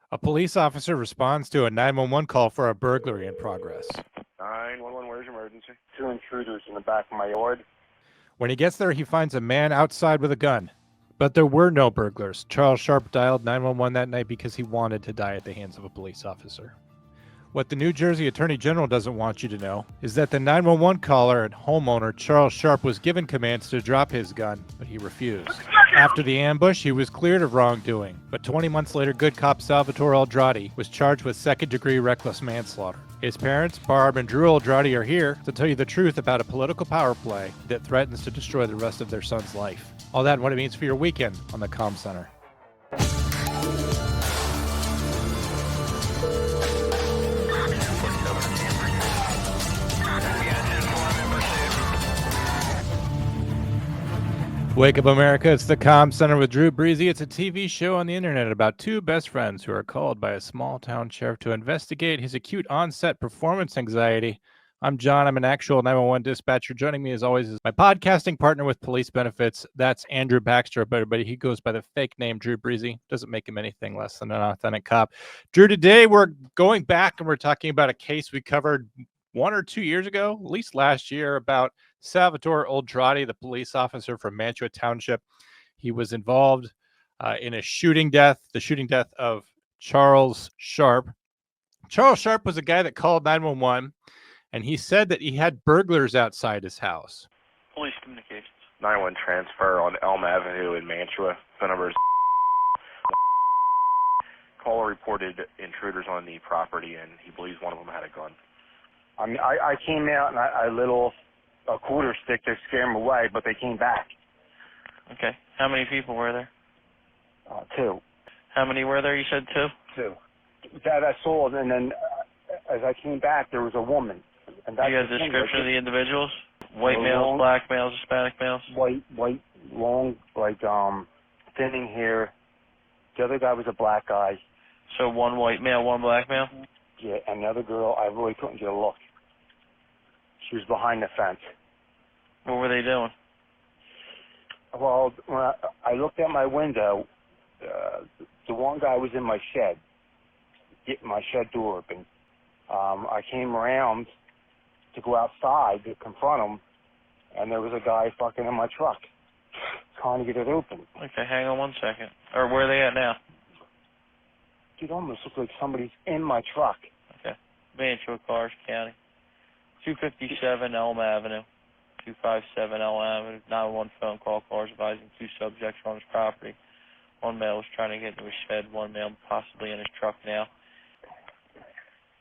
A police officer responds to a 911 call for a burglary in progress. 911, where's your emergency? 2 intruders in the back of my yard. When he gets there, he finds a man outside with a gun. But there were no burglars. Charles Sharpe dialed 911 that night because he wanted to die at the hands of a police officer. What the New Jersey Attorney General doesn't want you to know is that the 911 caller and homeowner Charles Sharpe was given commands to drop his gun, but he refused. After the ambush, he was cleared of wrongdoing, but 20 months later, good cop Salvatore Oldrati was charged with second-degree reckless manslaughter. His parents, Barb and Drew Oldrati, are here to tell you the truth about a political power play that threatens to destroy the rest of their son's life. All that and what it means for your weekend on the Comm Center. Wake up, America. It's the Comm Center with Drew Breezy. It's a TV show on the internet about two best friends who are called by a small-town sheriff to investigate his acute onset performance anxiety. I'm John. I'm an actual 911 dispatcher. Joining me, as always, is my podcasting partner with police benefits. That's Andrew Baxter, but everybody, he goes by the fake name Drew Breezy. Doesn't make him anything less than an authentic cop. Drew, today we're going back and we're talking about a case we covered 1 or 2 years ago, at least last year, about Salvatore Oldrati, the police officer from Mantua Township. He was involved in a shooting death, the shooting death of Charles Sharpe. Charles Sharpe was a guy that called 911, and he said that he had burglars outside his house. Police communications. 911 transfer on Elm Avenue in Mantua. Phone number is... Caller reported intruders on the property, and he believes one of them had a gun. I mean, I came out and I lit off a quarter stick to scare them away, but they came back. Okay. How many people were there? 2. How many were there? You said 2? 2. That I saw, and then as I came back, there was a woman. And You got a description of the individuals? White males, long, black males, Hispanic males? White, long, like thinning hair. The other guy was a black guy. So one white male, one black male? Yeah, and the other girl, I really couldn't get a look. She was behind the fence. What were they doing? Well, when I looked out my window, the one guy was in my shed, getting my shed door open. I came around to go outside to confront him, and there was a guy fucking in my truck, trying to get it open. Okay, hang on 1 second. Or where are they at now? It almost looks like somebody's in my truck. Okay. Mantua, Cars County. 257 Elm Avenue. 257 Elm Avenue. 911 phone call. Cars advising 2 subjects on his property. One male was trying to get into his shed. One male possibly in his truck now.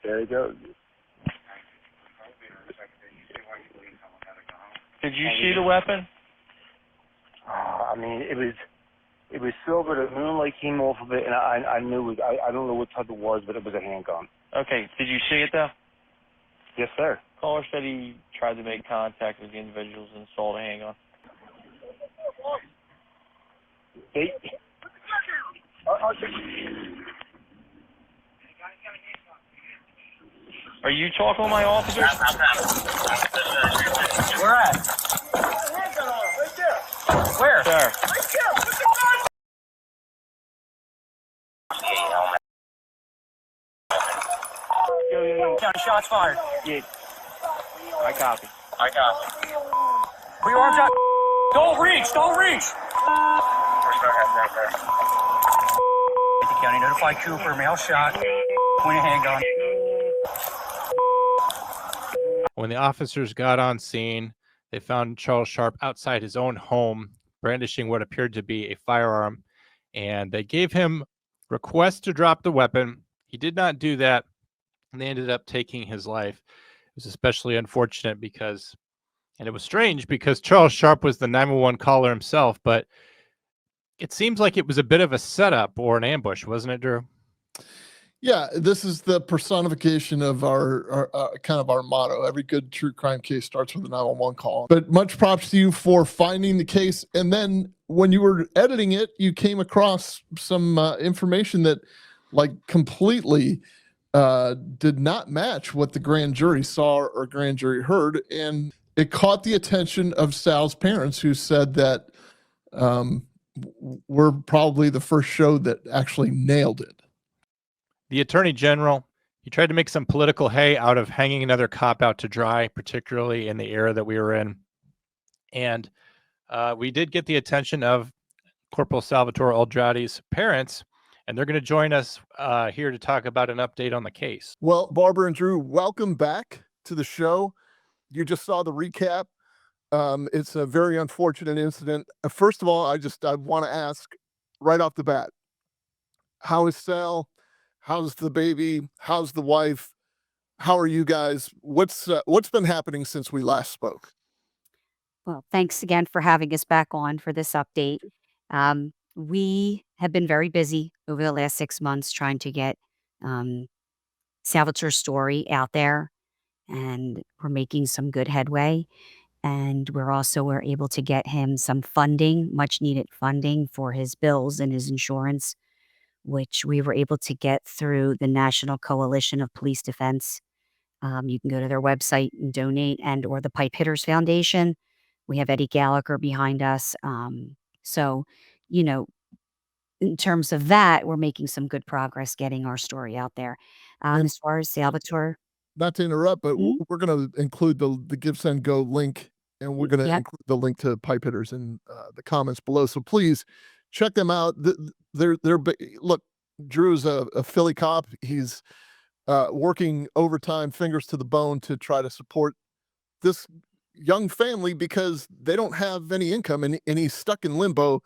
There you go. Did you see the weapon? I mean, it was silver. The moonlight came off of it, and I knew it. I don't know what type it was, but it was a handgun. Okay. Did you see it, though? Yes, sir. Caller said he tried to make contact with the individuals and saw the handgun. They... Are you talking to my officers? Where at? Where? Sir. Yo. County shots fired. Yeah. I copy. Put your arms out. Don't reach. County notify Cooper, male shot, point a handgun. When the officers got on scene, they found Charles Sharpe outside his own home, brandishing what appeared to be a firearm, and they gave him requests to drop the weapon. He did not do that, and they ended up taking his life. It was especially unfortunate because, and it was strange because Charles Sharpe was the 911 caller himself, but it seems like it was a bit of a setup or an ambush, wasn't it, Drew? Yeah, this is the personification of our kind of our motto. Every good true crime case starts with a 911 call. But much props to you for finding the case. And then when you were editing it, you came across some information that like completely did not match what the grand jury saw or grand jury heard. And it caught the attention of Sal's parents, who said that we're probably the first show that actually nailed it. The Attorney General, he tried to make some political hay out of hanging another cop out to dry, particularly in the era that we were in. And we did get the attention of Corporal Salvatore Oldrati's parents, and they're going to join us here to talk about an update on the case. Well, Barbara and Drew, welcome back to the show. You just saw the recap. It's a very unfortunate incident. First of all, I want to ask right off the bat, how is Sal? How's the baby? How's the wife? How are you guys? What's been happening since we last spoke? Well, thanks again for having us back on for this update. We have been very busy over the last 6 months trying to get Salvatore's story out there, and we're making some good headway. And we're able to get him some funding, much needed funding for his bills and his insurance, which we were able to get through the National Coalition of Police Defense. You can go to their website and donate, and or the Pipe Hitters Foundation. We have Eddie Gallagher behind us. So, you know, in terms of that, we're making some good progress getting our story out there. And As far as Salvatore, not to interrupt, but Mhm. we're going to include the Give Send Go link, and we're going to Yep. include the link to Pipe Hitters in the comments below. So please check them out. Look, Drew's a Philly cop. He's working overtime, fingers to the bone, to try to support this young family because they don't have any income, and he's stuck in limbo.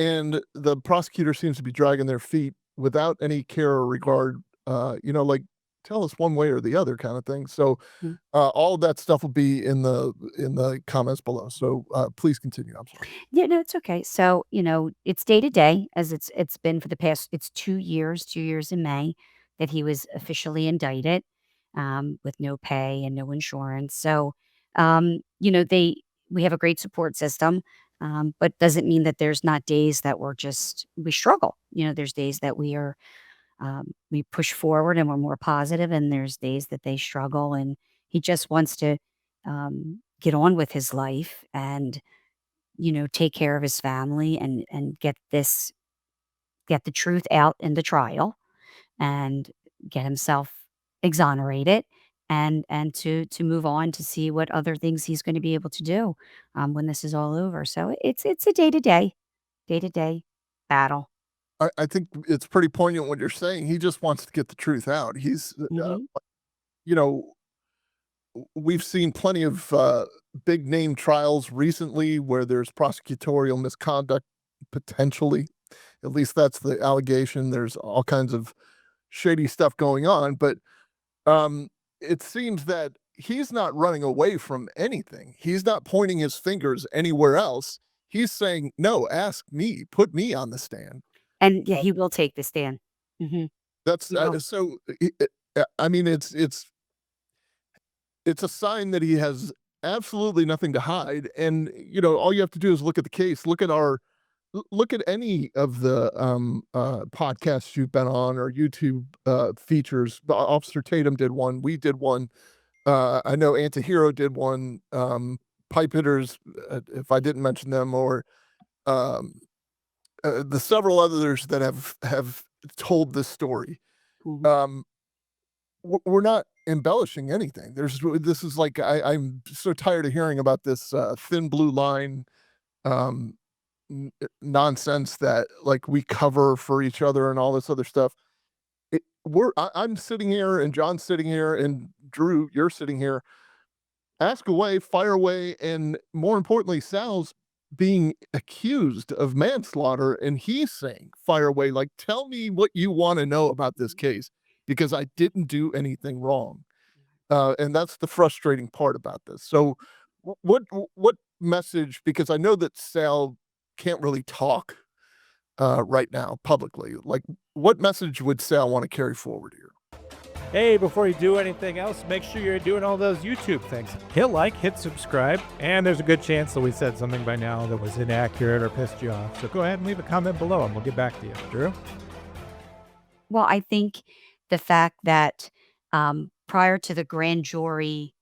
And the prosecutor seems to be dragging their feet without any care or regard, like tell us one way or the other kind of thing. So Mhm. all of that stuff will be in the comments below. So please continue. I'm sorry. Yeah, no, it's okay. So, it's day to day as it's been for the past, it's 2 years in May that he was officially indicted, with no pay and no insurance. So, we have a great support system, but doesn't mean that there's not days that we struggle. There's days that we push forward and we're more positive, and there's days that they struggle, and he just wants to, get on with his life and take care of his family and get the truth out in the trial and get himself exonerated and to move on to see what other things he's going to be able to do when this is all over. So it's a day to day battle. I think it's pretty poignant what you're saying. He just wants to get the truth out. He's, Hmm. you know, we've seen plenty of big name trials recently where there's prosecutorial misconduct potentially. At least that's the allegation. There's all kinds of shady stuff going on, but um, it seems that he's not running away from anything. He's not pointing his fingers anywhere else. He's saying, "No, ask me, put me on the stand." And yeah, Uh, he will take the stand. Hmm. that's so. I mean, it's a sign that he has absolutely nothing to hide, and all you have to do is look at the case. Look at any of the podcasts you've been on or YouTube features. Officer Tatum did one. We did one. I know Antihero did one. Pipe Hitters, if I didn't mention them, or um, the several others that have told this story. Hmm. Um, we're not embellishing anything. This is like I'm so tired of hearing about this thin blue line um, nonsense that like we cover for each other and all this other stuff. I'm sitting here, and John's sitting here, and Drew, you're sitting here. Ask away, fire away, and more importantly, Sal's being accused of manslaughter, and he's saying, "Fire away! Like, tell me what you want to know about this case, because I didn't do anything wrong." And that's the frustrating part about this. So, what message? Because I know that Sal can't really talk right now publicly. Like, what message would Sal want to carry forward here? Hey, before you do anything else, make sure you're doing all those YouTube things. Hit like, hit subscribe, and there's a good chance that we said something by now that was inaccurate or pissed you off. So go ahead and leave a comment below, and we'll get back to you. Drew? Well, I think the fact that prior to the grand jury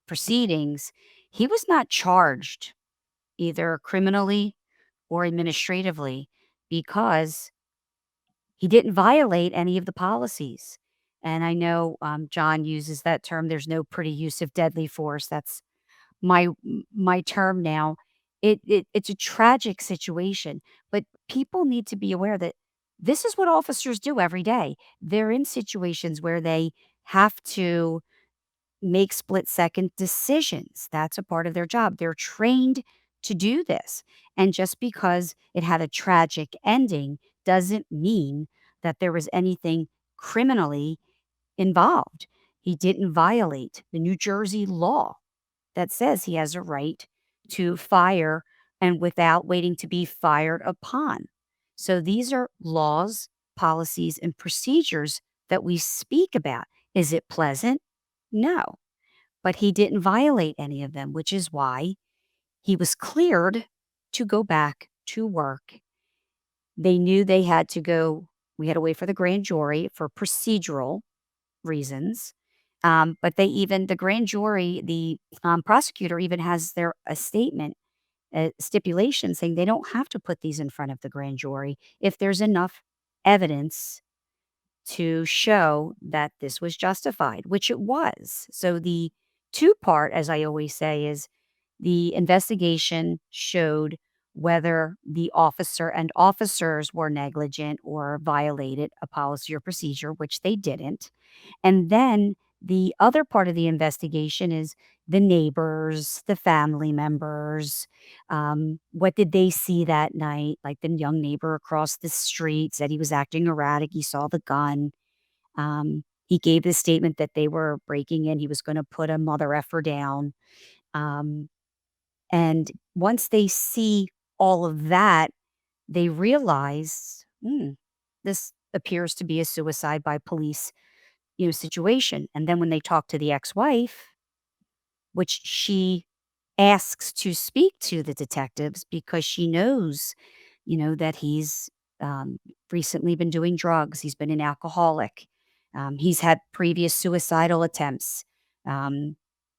proceedings, he was not charged either criminally or administratively because He didn't violate any of the policies. And I know John uses that term. There's no pretty use of deadly force. That's my term now. It's a tragic situation, but people need to be aware that this is what officers do every day. They're in situations where they have to make split-second decisions. That's a part of their job. They're trained to do this. And just because it had a tragic ending doesn't mean that there was anything criminally involved. He didn't violate the New Jersey law that says he has a right to fire and without waiting to be fired upon. So these are laws, policies, and procedures that we speak about. Is it pleasant? No. But he didn't violate any of them, which is why he was cleared to go back to work. They knew they had to go, we had to wait for the grand jury for procedural reasons. But the grand jury, the prosecutor even has a statement, a stipulation saying they don't have to put these in front of the grand jury if there's enough evidence to show that this was justified, which it was. So the two part, as I always say, is the investigation showed whether the officer and officers were negligent or violated a policy or procedure, which they didn't. And then the other part of the investigation is the neighbors, the family members. What did they see that night? Like the young neighbor across the street said he was acting erratic. He saw the gun. He gave the statement that they were breaking in. He was going to put a mother effer down. And once they see all of that, they realize this appears to be a suicide by police situation. And then when they talk to the ex-wife, which she asks to speak to the detectives because she knows, that he's recently been doing drugs. He's been an alcoholic. He's had previous suicidal attempts,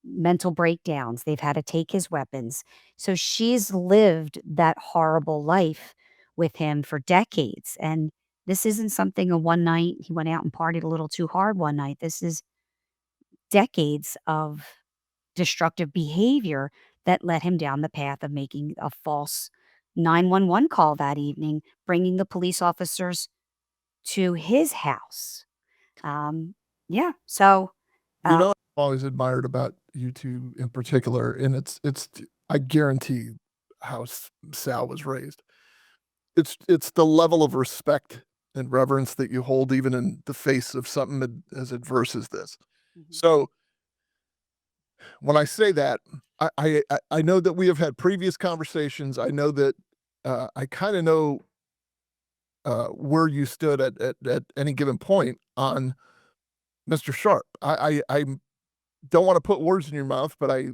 mental breakdowns. They've had to take his weapons. So she's lived that horrible life with him for decades. And this isn't something a one night, he went out and partied a little too hard one night. This is decades of destructive behavior that led him down the path of making a false 911 call that evening, bringing the police officers to his house. Yeah. So, You know, I've always admired about you two in particular, and it's I guarantee how Sal was raised. It's the level of respect and reverence that you hold even in the face of something as adverse as this. So when I say that, I know that we have had previous conversations. I know that I kind of know where you stood at any given point on Mr. Sharpe. I don't want to put words in your mouth, but I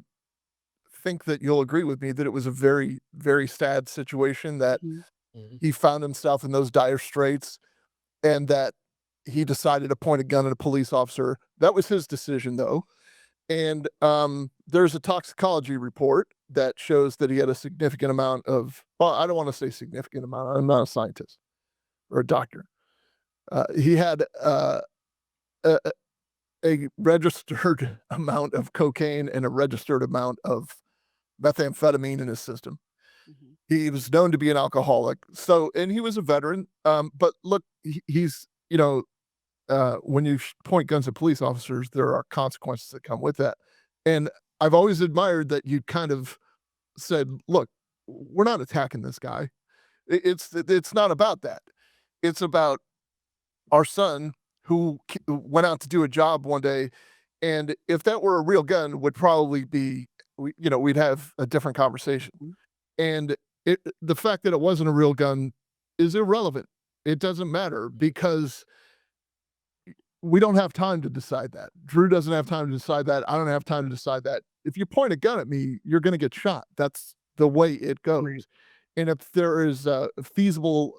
think that you'll agree with me that it was a very, very sad situation that he found himself in those dire straits and that he decided to point a gun at a police officer. That was his decision, though. And there's a toxicology report that shows that he had a significant amount of, well, I don't want to say significant amount. I'm not a scientist or a doctor. He had a registered amount of cocaine and a registered amount of methamphetamine in his system. He was known to be an alcoholic. So, and he was a veteran. But look, he's, when you point guns at police officers, there are consequences that come with that. And I've always admired that you kind of said, look, we're not attacking this guy. It's not about that. It's about our son who went out to do a job one day. And if that were a real gun, would probably be, we'd have a different conversation. And the fact that it wasn't a real gun is irrelevant. It doesn't matter because we don't have time to decide that. Drew doesn't have time to decide that. I don't have time to decide that. If you point a gun at me, you're going to get shot. That's the way it goes. Right. And if there is a feasible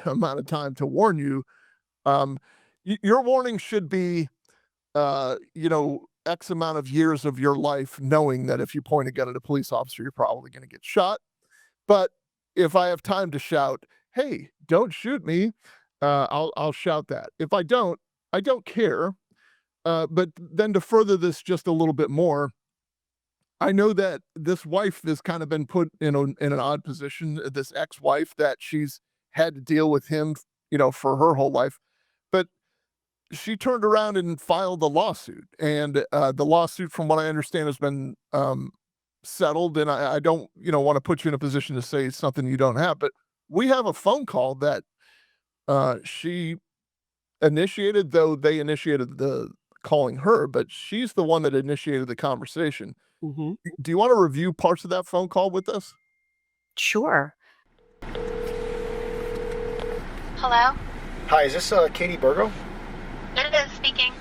amount of time to warn you, your warning should be, X amount of years of your life knowing that if you point a gun at a police officer, you're probably going to get shot. But if I have time to shout, hey, don't shoot me, I'll shout that. If I don't care. But then to further this just a little bit more, I know that this wife has kind of been put in an odd position. This ex-wife, that she's had to deal with him, for her whole life. But she turned around and filed a lawsuit, and the lawsuit, from what I understand, has been settled. And I don't, want to put you in a position to say something you don't have, but we have a phone call that she initiated, though they initiated the calling her, but she's the one that initiated the conversation. Hmm. Do you want to review parts of that phone call with us? Sure. Hello? Hi, is this Katie Burgo? It is speaking.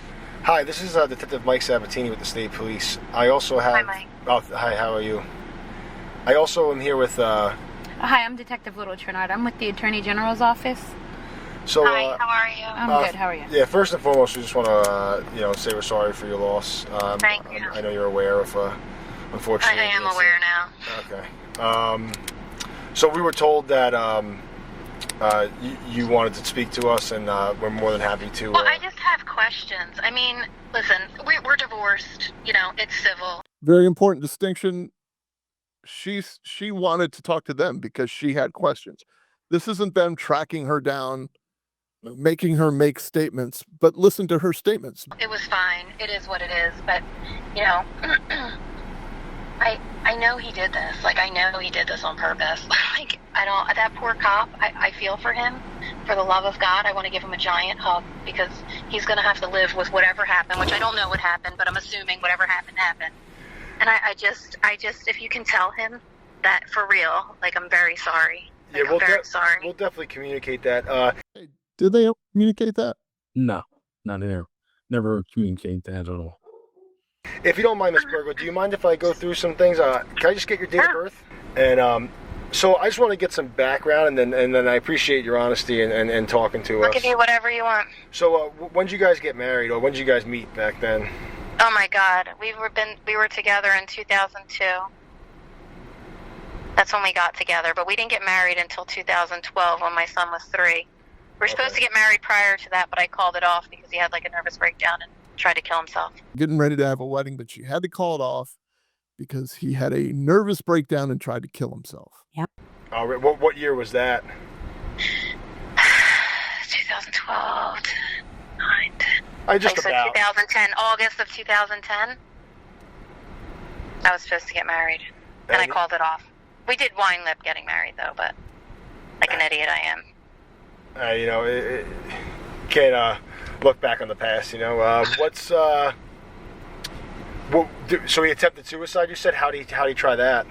Hi, this is Detective Mike Sabatini with the State Police. I also have... Hi, Mike. Oh, hi, how are you? I also am here with... Hi, I'm Detective Little Trinard. I'm with the Attorney General's office. So, Hi, how are you? I'm good. How are you? Yeah, first and foremost, we just want to, say we're sorry for your loss. Thank you. I know you're aware of, unfortunately... I am aware now. Okay. So we were told that you wanted to speak to us, and we're more than happy to... Well, I just have questions. I mean, listen, we're divorced. It's civil. Very important distinction. She wanted to talk to them because she had questions. This isn't them tracking her down, making her make statements, but listen to her statements. It was fine. It is what it is. But, I know he did this. I know he did this on purpose. That poor cop, I feel for him. For the love of God, I want to give him a giant hug, because he's going to have to live with whatever happened, which I don't know what happened, but I'm assuming whatever happened. And I just, if you can tell him that for real, I'm very sorry. Yeah, I'm very sorry. We'll definitely communicate that. Did they communicate that? No, not there. Never communicate that at all. If you don't mind, Miss Burgo, do you mind if I go through some things? Can I just get your date of birth? And so I just want to get some background, and then I appreciate your honesty and talking to us. I'll give you whatever you want. So when did you guys get married, or when did you guys meet back then? Oh my God, we were together in 2002. That's when we got together, but we didn't get married until 2012 when my son was 3. We were supposed to get married prior to that, but I called it off because he had a nervous breakdown and tried to kill himself. Getting ready to have a wedding, but she had to call it off because he had a nervous breakdown and tried to kill himself. Yep. All right. What year was that? 2012. 9. Just about. 2010. August of 2010. I was supposed to get married, and I called it off. We did wind up getting married, though, but like an idiot I am. Can't look back on the past, so he attempted suicide, you said? How do you try that?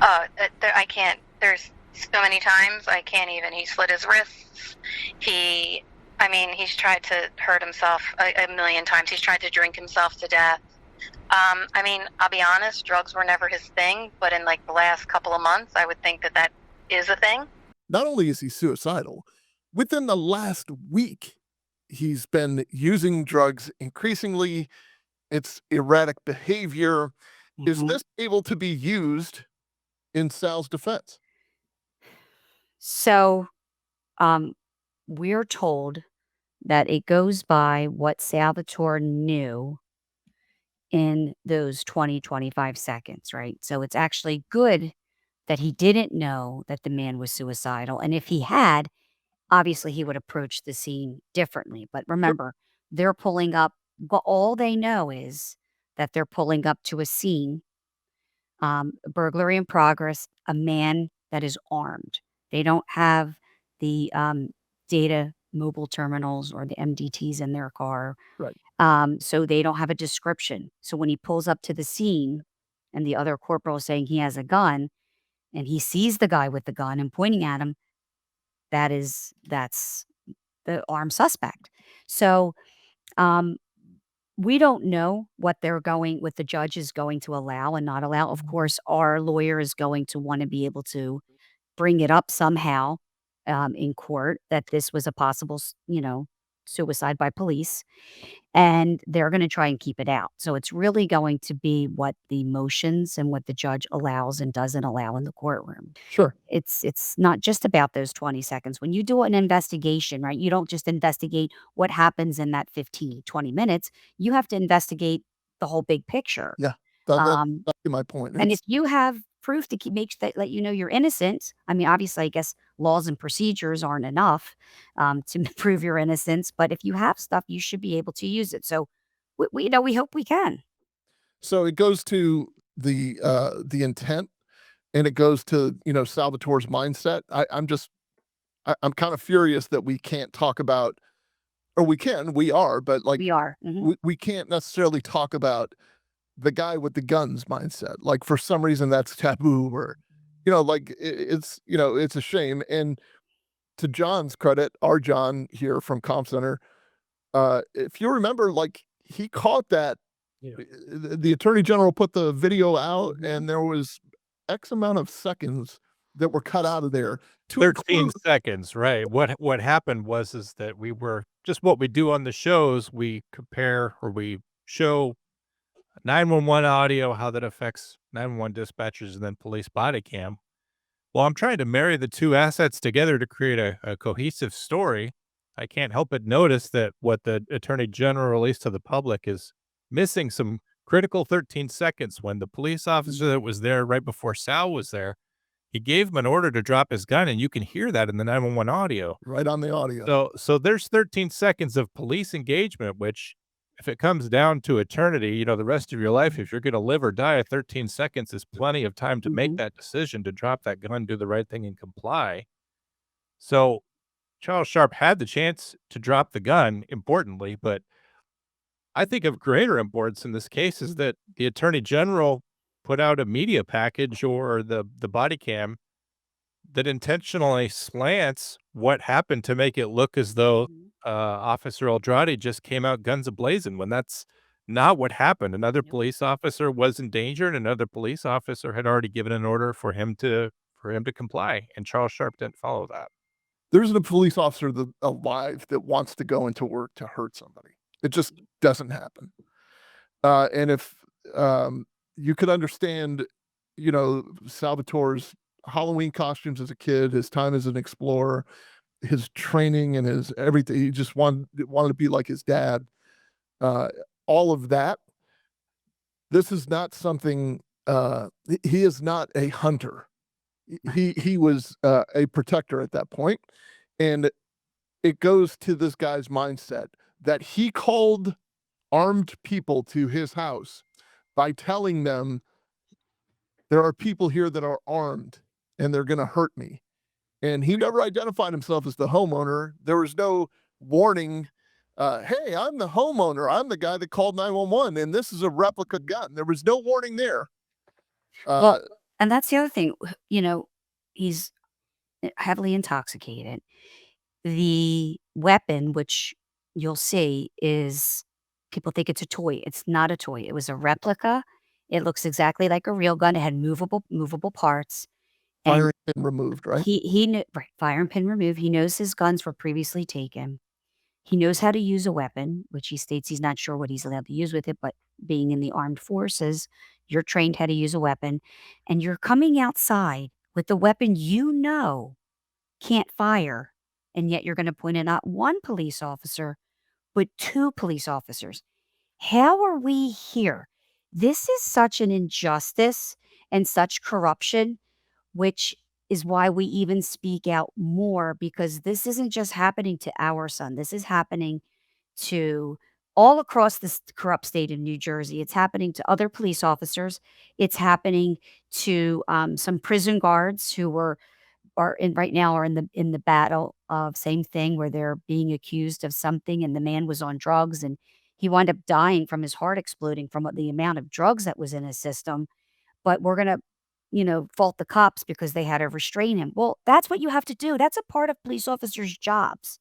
I can't. There's so many times I can't even. He slit his wrists. He's tried to hurt himself a million times. He's tried to drink himself to death. I'll be honest, drugs were never his thing, but in the last couple of months, I would think that is a thing. Not only is he suicidal, within the last week, he's been using drugs increasingly. It's erratic behavior. Mm-hmm. Is this able to be used in Sal's defense? So, we're told that it goes by what Salvatore knew in those 25 seconds, right? So it's actually good that he didn't know that the man was suicidal. And if he had, obviously he would approach the scene differently. But remember, they're pulling up, but all they know is that they're pulling up to a scene, burglary in progress, a man that is armed. They don't have the data mobile terminals or the MDTs in their car. Right. So they don't have a description. So when he pulls up to the scene and the other corporal is saying he has a gun and he sees the guy with the gun and pointing at him, that's the armed suspect. So we don't know what the judge is going to allow and not allow. Of course, our lawyer is going to want to be able to bring it up somehow in court that this was a possible, suicide by police, and they're going to try and keep it out. So it's really going to be what the motions and what the judge allows and doesn't allow in the courtroom. Sure. It's not just about those 20 seconds. When you do an investigation, right, you don't just investigate what happens in that 15, 20 minutes. You have to investigate the whole big picture. Yeah. Um, That's my point. and if you have proof to keep make that let you know you're innocent, I mean, obviously, I guess laws and procedures aren't enough to prove your innocence. But if you have stuff, you should be able to use it. So, we hope we can. So it goes to the intent, and it goes to, Salvatore's mindset. I'm kind of furious that we can't talk about, or we are, but like We are. we can't necessarily talk about the guy with the guns mindset. Like for some reason that's taboo, or it's a shame. And to John's credit, our John here from Comm Center, if you remember, like he caught that. Yeah. The attorney general put the video out, and there was X amount of seconds that were cut out of there. 13 seconds, right. What happened is that we were just what we do on the shows, we compare or we show 911 audio, how that affects 911 dispatchers and then police body cam. Well, I'm trying to marry the two assets together to create a cohesive story. I can't help but notice that what the attorney general released to the public is missing some critical 13 seconds when the police officer that was there right before Sal was there, he gave him an order to drop his gun, and you can hear that in the 911 audio. Right on the audio. So there's 13 seconds of police engagement, which if it comes down to eternity, the rest of your life, if you're going to live or die, 13 seconds is plenty of time to make that decision to drop that gun, do the right thing, and comply. So Charles Sharpe had the chance to drop the gun, importantly, but I think of greater importance in this case is that the attorney general put out a media package or the body cam that intentionally slants what happened to make it look as though Officer Oldrati just came out guns a-blazing when that's not what happened. Another police officer was in danger, and another police officer had already given an order for him to comply, and Charles Sharpe didn't follow that. There's a police officer alive that wants to go into work to hurt somebody. It just doesn't happen. And if you could understand, Salvatore's Halloween costumes as a kid, his time as an explorer, his training and his everything, he just wanted to be like his dad. All of that. This is not something. He is not a hunter. He was a protector at that point, and it goes to this guy's mindset that he called armed people to his house by telling them there are people here that are armed and they're going to hurt me. And he never identified himself as the homeowner. There was no warning. Hey, I'm the homeowner. I'm the guy that called 911, and this is a replica gun. There was no warning there. Well, and that's the other thing, he's heavily intoxicated. The weapon, which you'll see, is people think it's a toy. It's not a toy. It was a replica. It looks exactly like a real gun. It had movable parts. Firing pin removed, right? He knew, right, firing pin removed. He knows his guns were previously taken. He knows how to use a weapon, which he states he's not sure what he's allowed to use with it, but being in the armed forces, you're trained how to use a weapon, and you're coming outside with the weapon can't fire, and yet you're going to point at not one police officer, but two police officers. How are we here? This is such an injustice and such corruption, which is why we even speak out more, because this isn't just happening to our son. This is happening to all across this corrupt state of New Jersey. It's happening to other police officers. It's happening to some prison guards who are in the battle of same thing, where they're being accused of something, and the man was on drugs, and he wound up dying from his heart exploding from the amount of drugs that was in his system. But we're gonna fault the cops because they had to restrain him. Well, that's what you have to do. That's a part of police officers' jobs.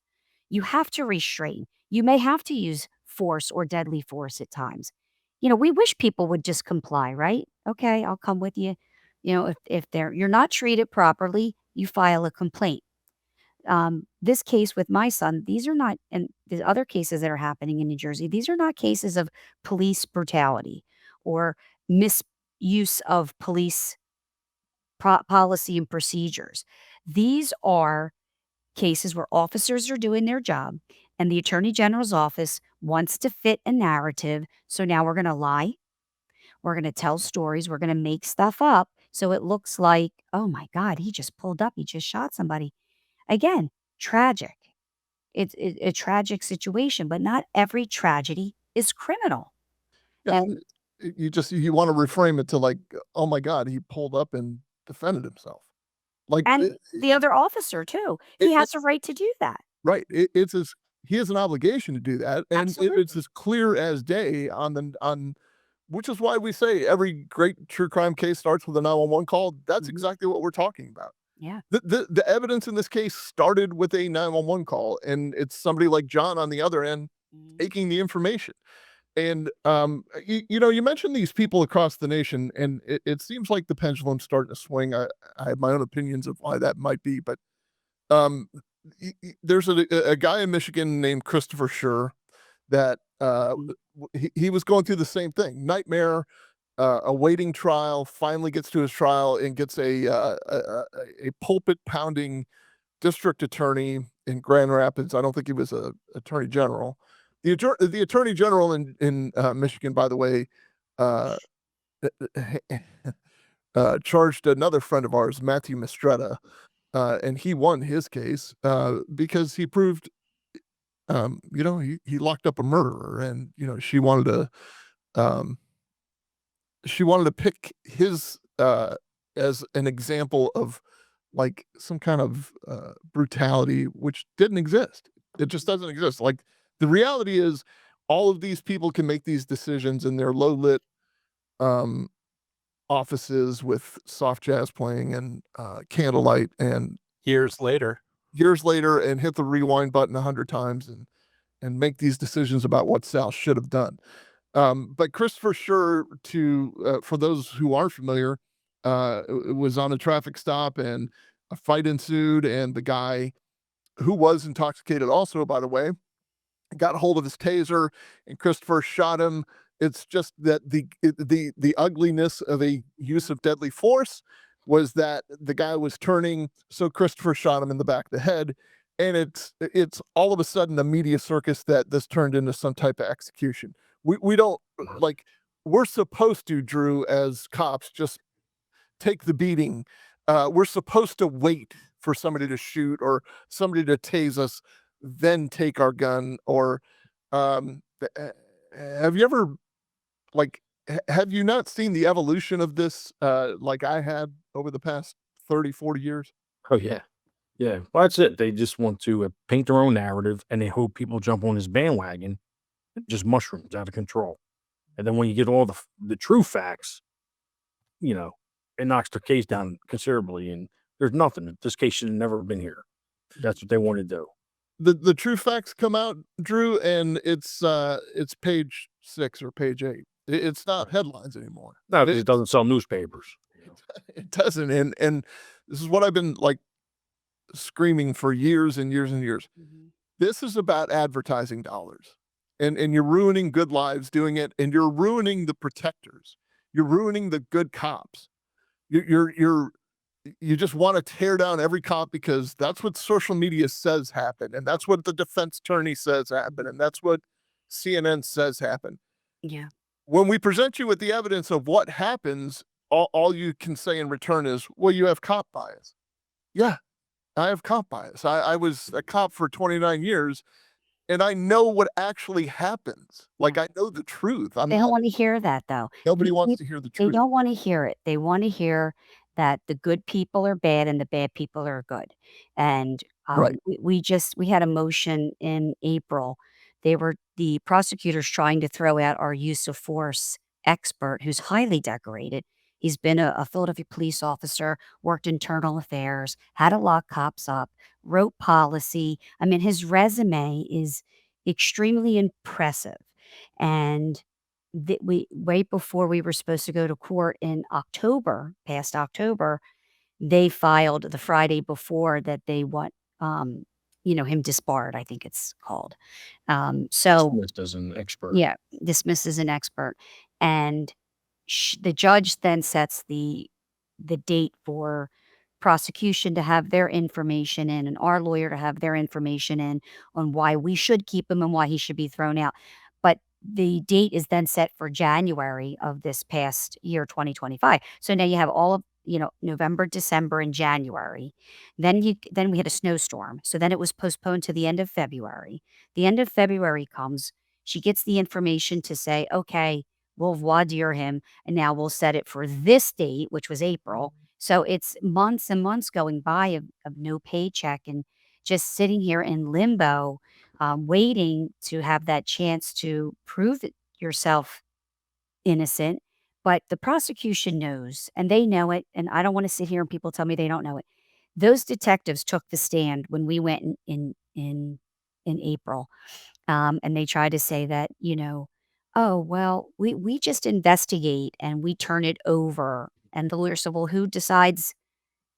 You have to restrain. You may have to use force or deadly force at times. We wish people would just comply, right? Okay, I'll come with you. If you're not treated properly, you file a complaint. this case with my son, these are not, and the other cases that are happening in New Jersey, these are not cases of police brutality or misuse of police policy and procedures. These are cases where officers are doing their job and the attorney general's office wants to fit a narrative. So now we're going to lie. We're going to tell stories. We're going to make stuff up. So it looks like, oh my God, he just pulled up. He just shot somebody. Again, tragic. It's a tragic situation, but not every tragedy is criminal. Yeah, And you want to reframe it to like, oh my God, he pulled up and defended himself. Like, and the other officer too. He has a right to do that. right. He has an obligation to do that, and it's as clear as day on which is why we say every great true crime case starts with a 911 call. That's exactly what we're talking about. Yeah. The evidence in this case started with a 911 call, and it's somebody like John on the other end taking the information. And you mentioned these people across the nation, and it seems like the pendulum's starting to swing. I have my own opinions of why that might be, but there's a guy in Michigan named Christopher Sharpe that he was going through the same thing. Nightmare, awaiting trial, finally gets to his trial and gets a pulpit pounding district attorney in Grand Rapids. I don't think he was a attorney general. The attorney general in Michigan, by the way, charged another friend of ours, Matthew Mistretta, and he won his case because he proved, he locked up a murderer, and she wanted to pick his as an example of like some kind of brutality, which didn't exist. It just doesn't exist. Like, the reality is all of these people can make these decisions in their low lit offices with soft jazz playing and candlelight, and Years later, and hit the rewind button 100 times and make these decisions about what Sal should have done. But Christopher Sharpe, for those who aren't familiar, was on a traffic stop and a fight ensued, and the guy, who was intoxicated also, by the way, got hold of his taser, and Christopher shot him. It's just that the ugliness of a use of deadly force was that the guy was turning, so Christopher shot him in the back of the head, and it's all of a sudden a media circus that this turned into some type of execution. We don't, like, we're supposed to, Drew, as cops, just take the beating. We're supposed to wait for somebody to shoot or somebody to tase us, then take our gun. Or have you ever, like, have you not seen the evolution of this like I had over the past 30, 40 years? Oh, yeah. Yeah. Well, that's it. They just want to paint their own narrative, and they hope people jump on this bandwagon. It just mushrooms out of control. And then when you get all the true facts, it knocks their case down considerably, and there's nothing. This case should have never been here. That's what they want to do. The true facts come out, Drew, and it's page 6 or page 8. It's not headlines anymore. No, because it doesn't sell newspapers. It doesn't, and this is what I've been like screaming for years and years and years. This is about advertising dollars, and you're ruining good lives doing it, and you're ruining the protectors. You're ruining the good cops. You just want to tear down every cop because that's what social media says happened, and that's what the defense attorney says happened, and that's what CNN says happened. Yeah. When we present you with the evidence of what happens, all you can say in return is, well, you have cop bias. Yeah, I have cop bias. I was a cop for 29 years, and I know what actually happens. Like, I know the truth. They don't want to hear that, though. Nobody wants to hear the They truth. don't want to hear it. They want to hear that the good people are bad and the bad people are good. And Right. we had a motion in April. The prosecutors trying to throw out our use of force expert, who's highly decorated. He's been a Philadelphia police officer, worked internal affairs, had to lock cops up, wrote policy. I mean, his resume is extremely impressive. And right before we were supposed to go to court in October, past October, they filed the Friday before that they want him disbarred, I think it's called. So Dismissed as an expert. yeah, dismissed as an expert. And the judge then sets the date for prosecution to have their information in and our lawyer to have their information in on why we should keep him and why he should be thrown out. But the date is then set for January of this past year, 2025. So now you have all of, November, December, and January. Then we had a snowstorm. So then it was postponed to the end of February. The end of February comes. She gets the information to say, okay, we'll voir dire him, and now we'll set it for this date, which was April. So it's months and months going by of no paycheck and just sitting here in limbo, waiting to have that chance to prove yourself innocent. But the prosecution knows, and they know it. And I don't want to sit here and people tell me they don't know it. Those detectives took the stand when we went in April, and they tried to say that, oh, well, we just investigate and we turn it over. And the lawyer said, well, who decides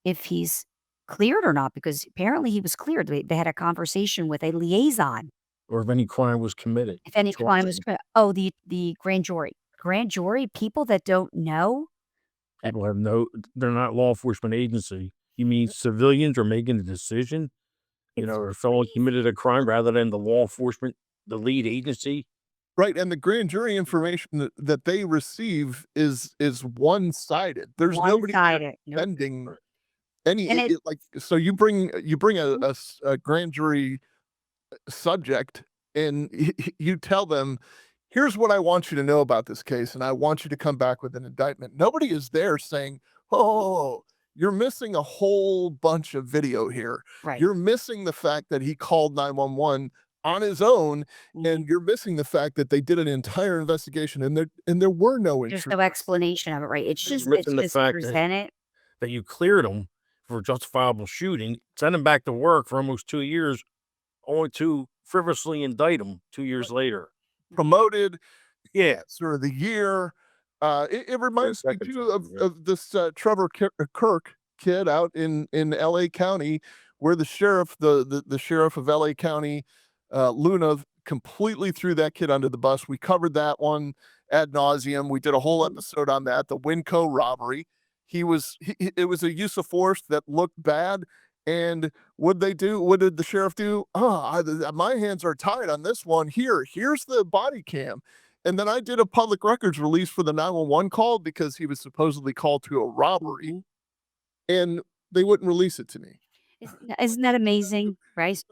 if he's cleared or not? Because apparently he was cleared. They had a conversation with a liaison. Or if any crime was committed. If any crime was committed. Oh, the grand jury. Grand jury, people that don't know. People have they're not law enforcement agency. You mean civilians are making a decision? If someone committed a crime rather than the law enforcement, the lead agency. Right, and the grand jury information that they receive is one-sided. There's nobody One-sided. defending any And it- like. So you bring a grand jury subject, and you tell them, here's what I want you to know about this case, and I want you to come back with an indictment. Nobody is there saying, oh, you're missing a whole bunch of video here. Right. You're missing the fact that he called 911 on his own, and you're missing the fact that they did an entire investigation and there were no There's intruders. no explanation of it, right? It's You're just missing the fact presented. that you cleared them for justifiable shooting, send them back to work for almost 2 years, only to frivolously indict them 2 years later. Promoted, Yeah. sort of the year. It reminds me second too time, yeah. of this Trevor Kirk kid out in LA County, where the sheriff, the sheriff of LA County, Luna, completely threw that kid under the bus. We covered that one ad nauseum. We did a whole episode on that, the Winco robbery. It was a use of force that looked bad. And what they do? What did the sheriff do? My hands are tied on this one. Here's the body cam. And then I did a public records release for the 911 call because he was supposedly called to a robbery, and they wouldn't release it to me. Isn't that amazing, right?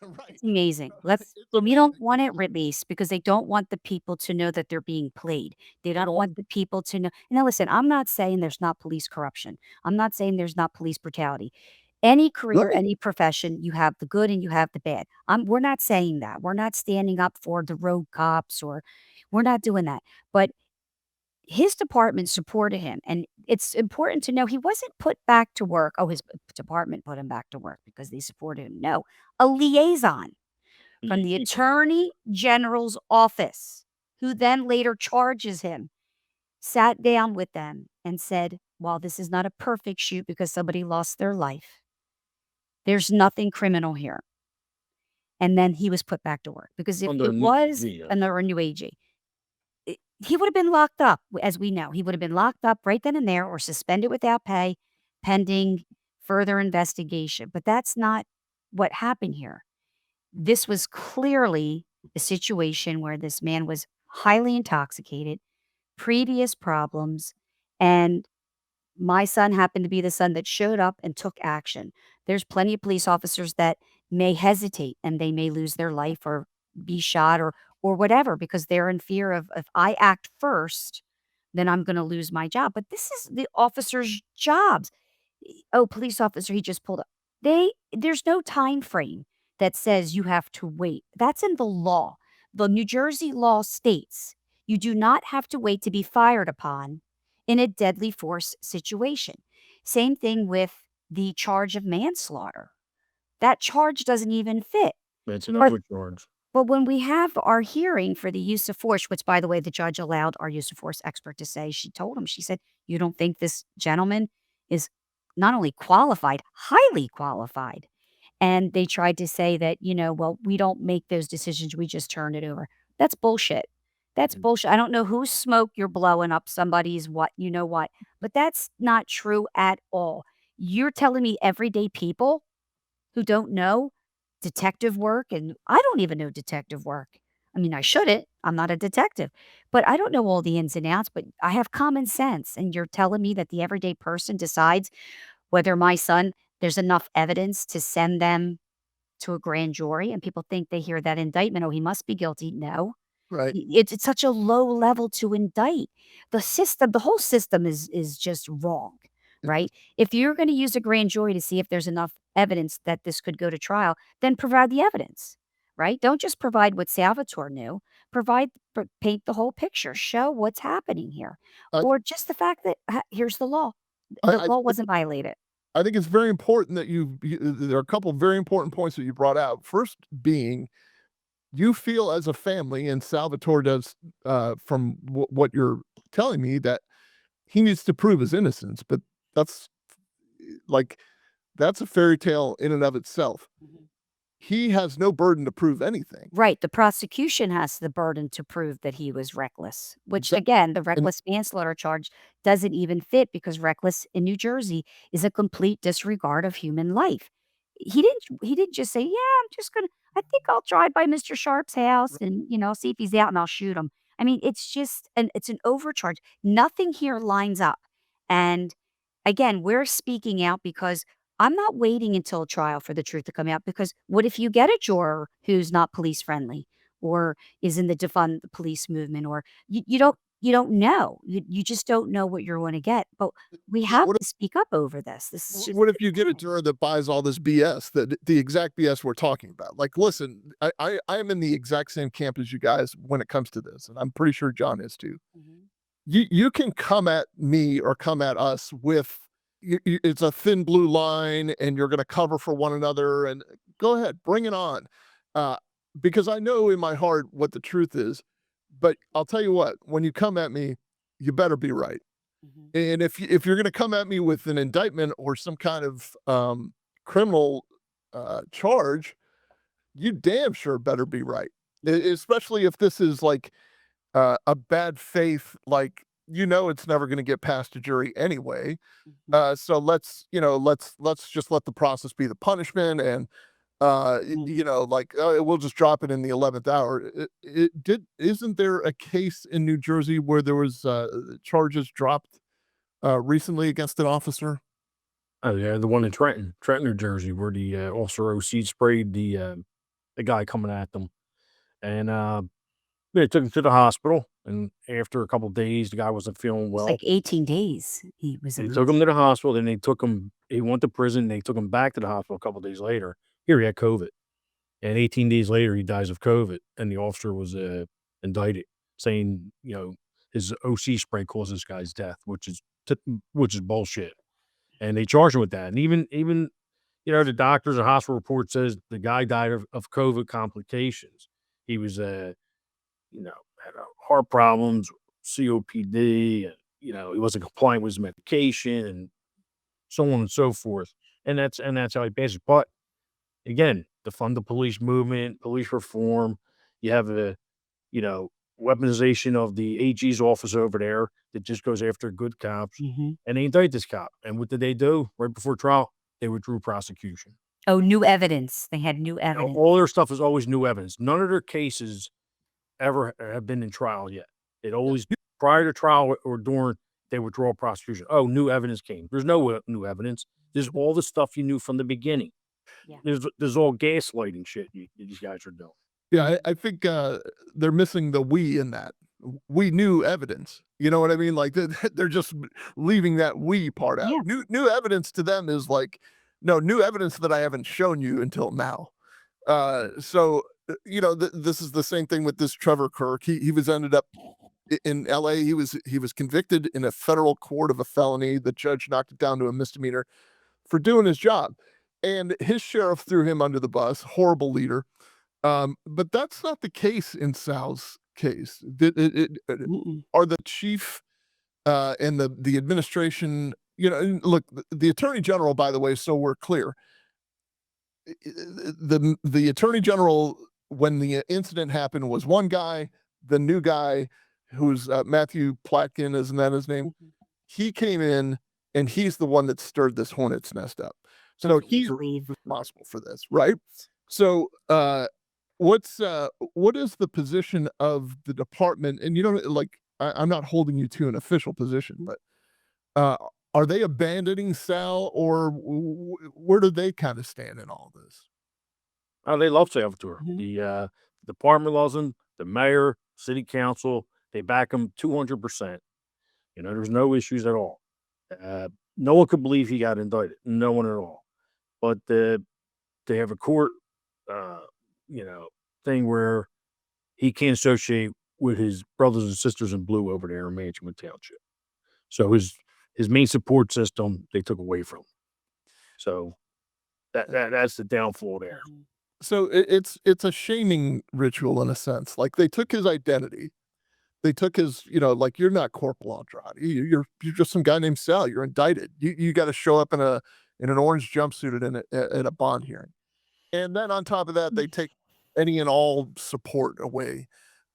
Right. It's amazing. It's We don't want it released because they don't want the people to know that they're being played. They don't want the people to know. Now, listen, I'm not saying there's not police corruption. I'm not saying there's not police brutality. Any career, Right. any profession, you have the good and you have the bad. We're not saying that. We're not standing up for the rogue cops, or we're not doing that. But his department supported him. And it's important to know he wasn't put back to work. Oh, his department put him back to work because they supported him. No, a liaison from the Attorney General's office, who then later charges him, sat down with them and said, while this is not a perfect shoot because somebody lost their life, there's nothing criminal here. And then he was put back to work because if Under it a new was AG, yeah. under a new AG, he would have been locked up, as we know. He would have been locked up right then and there or suspended without pay pending further investigation. But that's not what happened here. This was clearly a situation where this man was highly intoxicated, previous problems, and my son happened to be the son that showed up and took action. There's plenty of police officers that may hesitate and they may lose their life or be shot or whatever because they're in fear of if I act first, then I'm going to lose my job. But this is the officer's jobs. Oh, police officer, he just pulled up. There's no time frame that says you have to wait. That's in the law. The New Jersey law states you do not have to wait to be fired upon in a deadly force situation. Same thing with the charge of manslaughter. That charge doesn't even fit. It's another charge. But when we have our hearing for the use of force, which, by the way, the judge allowed our use of force expert to say, she told him, she said, you don't think this gentleman is not only qualified, highly qualified. And they tried to say that, well, we don't make those decisions, we just turn it over. That's bullshit. That's bullshit. I don't know whose smoke you're blowing up somebody's what, but that's not true at all. You're telling me everyday people who don't know detective work, and I don't even know detective work. I mean, I shouldn't. I'm not a detective, but I don't know all the ins and outs, but I have common sense. And you're telling me that the everyday person decides whether my son, there's enough evidence to send them to a grand jury, and people think they hear that indictment, "Oh, he must be guilty." No. Right. It's such a low level to indict. The whole system is just wrong, right? If you're gonna use a grand jury to see if there's enough evidence that this could go to trial, then provide the evidence, right? Don't just provide what Salvatore knew. Paint the whole picture. Show what's happening here. I, Or just the fact that, here's the law. The I, law wasn't violated. I think it's very important that there are a couple of very important points that you brought out. First being, you feel as a family, and Salvatore does, from what you're telling me, that he needs to prove his innocence, but that's like, that's a fairy tale in and of itself. He has no burden to prove anything. Right, the prosecution has the burden to prove that he was reckless, which Exac- again, the And reckless manslaughter charge doesn't even fit because reckless in New Jersey is a complete disregard of human life. He didn't just say, "Yeah, I think I'll drive by Mr. Sharpe's house and, see if he's out and I'll shoot him." I mean, it's an overcharge. Nothing here lines up. And again, we're speaking out because I'm not waiting until trial for the truth to come out, because what if you get a juror who's not police friendly or is in the defund the police movement, or you don't know. You just don't know what you're going to get. But we have what to speak up over this. This is just what if you get a juror that buys all this BS, that the exact BS we're talking about? Like, listen, I am in the exact same camp as you guys when it comes to this, and I'm pretty sure John is too. You can come at me or come at us with, it's a thin blue line, and you're going to cover for one another, and go ahead, bring it on, uh, because I know in my heart what the truth is. But I'll tell you what, when you come at me, you better be right. And if you're going to come at me with an indictment or some kind of criminal charge, you damn sure better be right. Especially if this is like a bad faith, like, it's never going to get past a jury anyway. So let's just let the process be the punishment, and like, we'll just drop it in the 11th hour. Isn't there a case in New Jersey where there was charges dropped recently against an officer? Oh yeah, the one in Trenton, New Jersey, where the officer OC sprayed the guy coming at them, and they took him to the hospital. And after a couple days, the guy wasn't feeling It's well. like 18 days he was They in the took him hospital. to the hospital. Then they took him. He went to prison. They took him back to the hospital a couple days later. Here he had COVID, and 18 days later he dies of COVID. And the officer was indicted, saying his OC spray caused this guy's death, which is bullshit. And they charged him with that. And even the doctors, the hospital report says the guy died of COVID complications. He was had heart problems, COPD, and he wasn't compliant with his medication, and so on and so forth. And that's how he passes it. But again, defund the police movement, police reform. You have you know, weaponization of the AG's office over there that just goes after good cops, and they indict this cop. And what did they do right before trial? They withdrew prosecution. Oh, new evidence. They had new evidence. All their stuff is always new evidence. None of their cases ever have been in trial yet. It always, prior to trial or during, they withdraw prosecution. Oh, new evidence came. There's no new evidence. There's all the stuff you knew from the beginning. Yeah. There's all gaslighting shit these guys are doing. Yeah, I think they're missing the "we" in that. We knew evidence. You know what I mean? Like, they're just leaving that "we" part out. Yeah. New evidence to them is like, no, new evidence that I haven't shown you until now. So this is the same thing with this Trevor Kirk. He was ended up in L.A. He was convicted in a federal court of a felony. The judge knocked it down to a misdemeanor for doing his job, and his sheriff threw him under the bus. Horrible leader. But that's not the case in Sal's case. Are the chief and the administration, and look, the attorney general, by the way, so we're clear, the attorney general, when the incident happened, was one guy. The new guy, who's Matthew Platkin, isn't that his name? He came in, and he's the one that stirred this hornet's nest up. So he's responsible for this, right? So what is the position of the department? And you don't like, I'm not holding you to an official position, but are they abandoning Sal, or where do they kind of stand in all this? Oh, they love Salvatore. The department loves him. The mayor, city council, they back him 200%. There's no issues at all. No one could believe he got indicted. No one at all. But they have a court, thing where he can't associate with his brothers and sisters in blue over there in Management Township. So his main support system they took away from him. So that's the downfall there. So it's a shaming ritual in a sense. Like, they took his identity. They took his, like, you're not Corporal Oldrati. You're just some guy named Sal. You're indicted. You got to show up in an orange jumpsuit at a bond hearing. And then on top of that, they take any and all support away.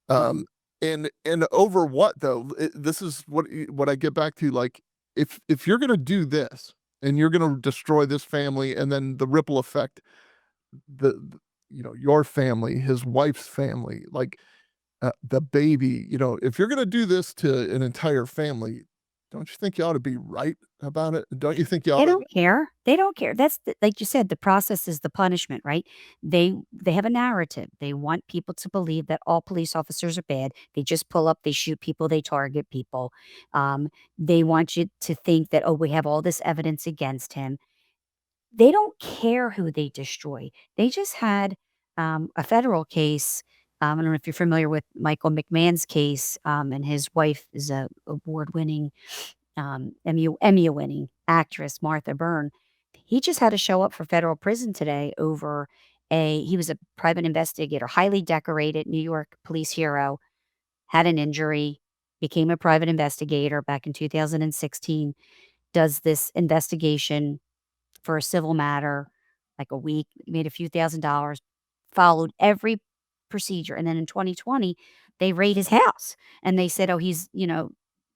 And over what though? This is what I get back to. Like, if you're gonna do this and you're gonna destroy this family, and then the ripple effect, your family, his wife's family, like the baby, if you're gonna do this to an entire family, don't you think you ought to be right about it? Don't you think you ought They to? don't care. They don't care. That's like you said, the process is the punishment, right? They have a narrative. They want people to believe that all police officers are bad. They just pull up, they shoot people, they target people. They want you to think that, oh, we have all this evidence against him. They don't care who they destroy. They just had a federal case. I don't know if you're familiar with Michael McMahon's case, and his wife is a award-winning Emmy-winning actress, Martha Byrne. He just had to show up for federal prison today over he was a private investigator, highly decorated New York police hero, had an injury, became a private investigator back in 2016, does this investigation for a civil matter, like a week, made a few $1,000s, followed every procedure. And then in 2020, they raid his house and they said, oh, he's,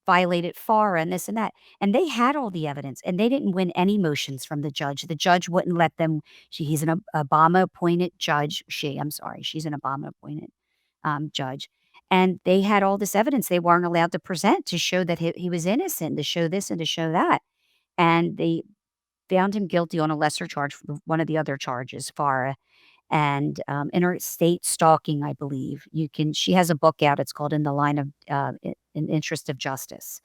violated FARA and this and that. And they had all the evidence and they didn't win any motions from the judge. The judge wouldn't let them. He's an Obama appointed judge. She's an Obama appointed judge. And they had all this evidence they weren't allowed to present to show that he was innocent, to show this and to show that. And they found him guilty on a lesser charge for one of the other charges, FARA, and interstate stalking, I believe. She has a book out. It's called In the Line of In Interest of Justice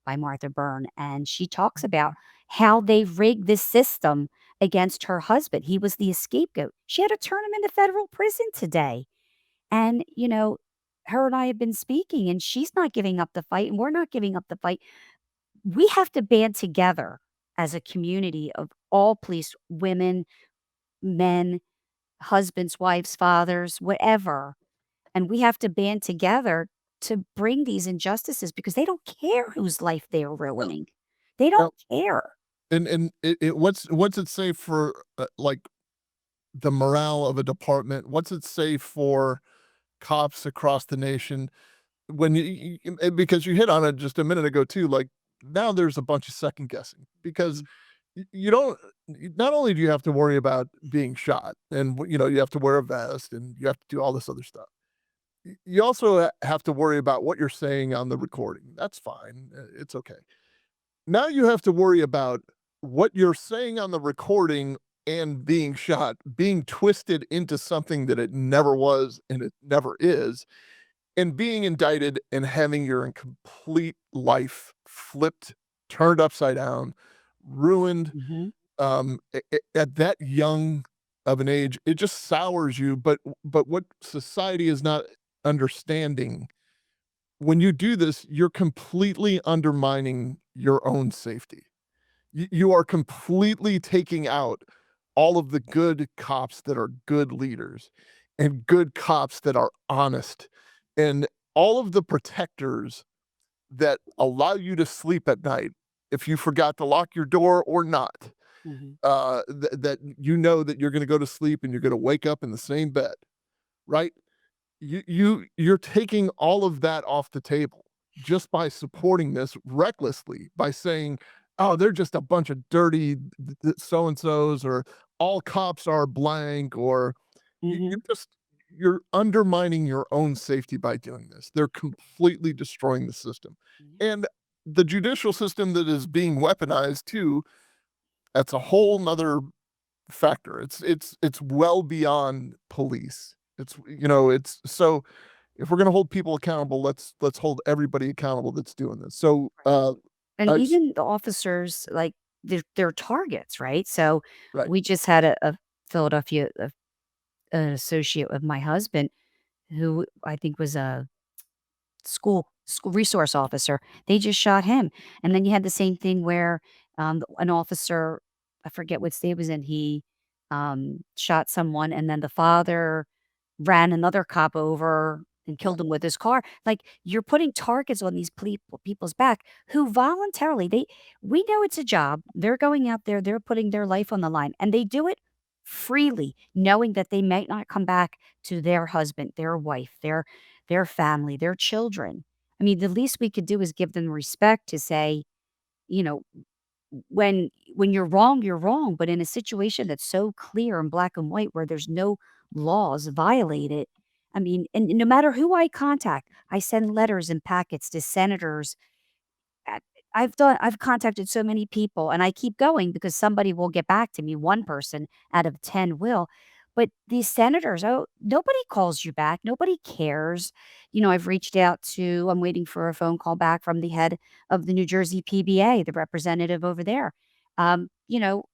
by Martha Byrne. And she talks about how they rigged this system against her husband. He was the scapegoat. She had to turn him into federal prison today. And, her and I have been speaking, and she's not giving up the fight, and we're not giving up the fight. We have to band together as a community of all police, women, men, husbands, wives, fathers, whatever. And we have to band together to bring these injustices because they don't care whose life they're ruining. They don't care. And what's it say for like the morale of a department? What's it say for cops across the nation? When because you hit on it just a minute ago too, like now there's a bunch of second guessing because you don't, not only do you have to worry about being shot and you have to wear a vest and you have to do all this other stuff. You also have to worry about what you're saying on the recording. That's fine. It's okay. Now you have to worry about what you're saying on the recording and being shot, being twisted into something that it never was and it never is, and being indicted and having your complete life flipped, turned upside down, ruined. At that young of an age, it just sours you. But what society is not understanding, when you do this, you're completely undermining your own safety. You are completely taking out all of the good cops that are good leaders and good cops that are honest and all of the protectors that allow you to sleep at night if you forgot to lock your door or not. that you know that you're going to go to sleep and you're going to wake up in the same bed, right? You're taking all of that off the table just by supporting this recklessly by saying, oh, they're just a bunch of dirty so and so's, or all cops are blank, or you're undermining your own safety by doing this. They're completely destroying the system. And the judicial system that is being weaponized too, that's a whole nother factor. It's well beyond police. It's so if we're gonna hold people accountable, let's hold everybody accountable that's doing this. So And I s- even the officers, like, they're targets, right? So right. we just had a Philadelphia, an associate of my husband who I think was a school resource officer. They just shot him. And then you had the same thing where an officer, I forget what state it was in, he shot someone, and then the father ran another cop over and killed him with his car. Like, you're putting targets on these people's back who voluntarily, we know it's a job. They're going out there, they're putting their life on the line, and they do it freely, knowing that they might not come back to their husband, their wife, their family, their children. I mean, the least we could do is give them respect to say, you know, when you're wrong, but in a situation that's so clear and black and white where there's no laws violated, I mean, and no matter who I contact, I send letters and packets to senators. I I've contacted so many people, and I keep going because somebody will get back to me, one person out of 10 will. But these senators, oh, nobody calls you back, nobody cares. I've reached out to I'm waiting for a phone call back from the head of the New Jersey PBA, the representative over there. Um, you know,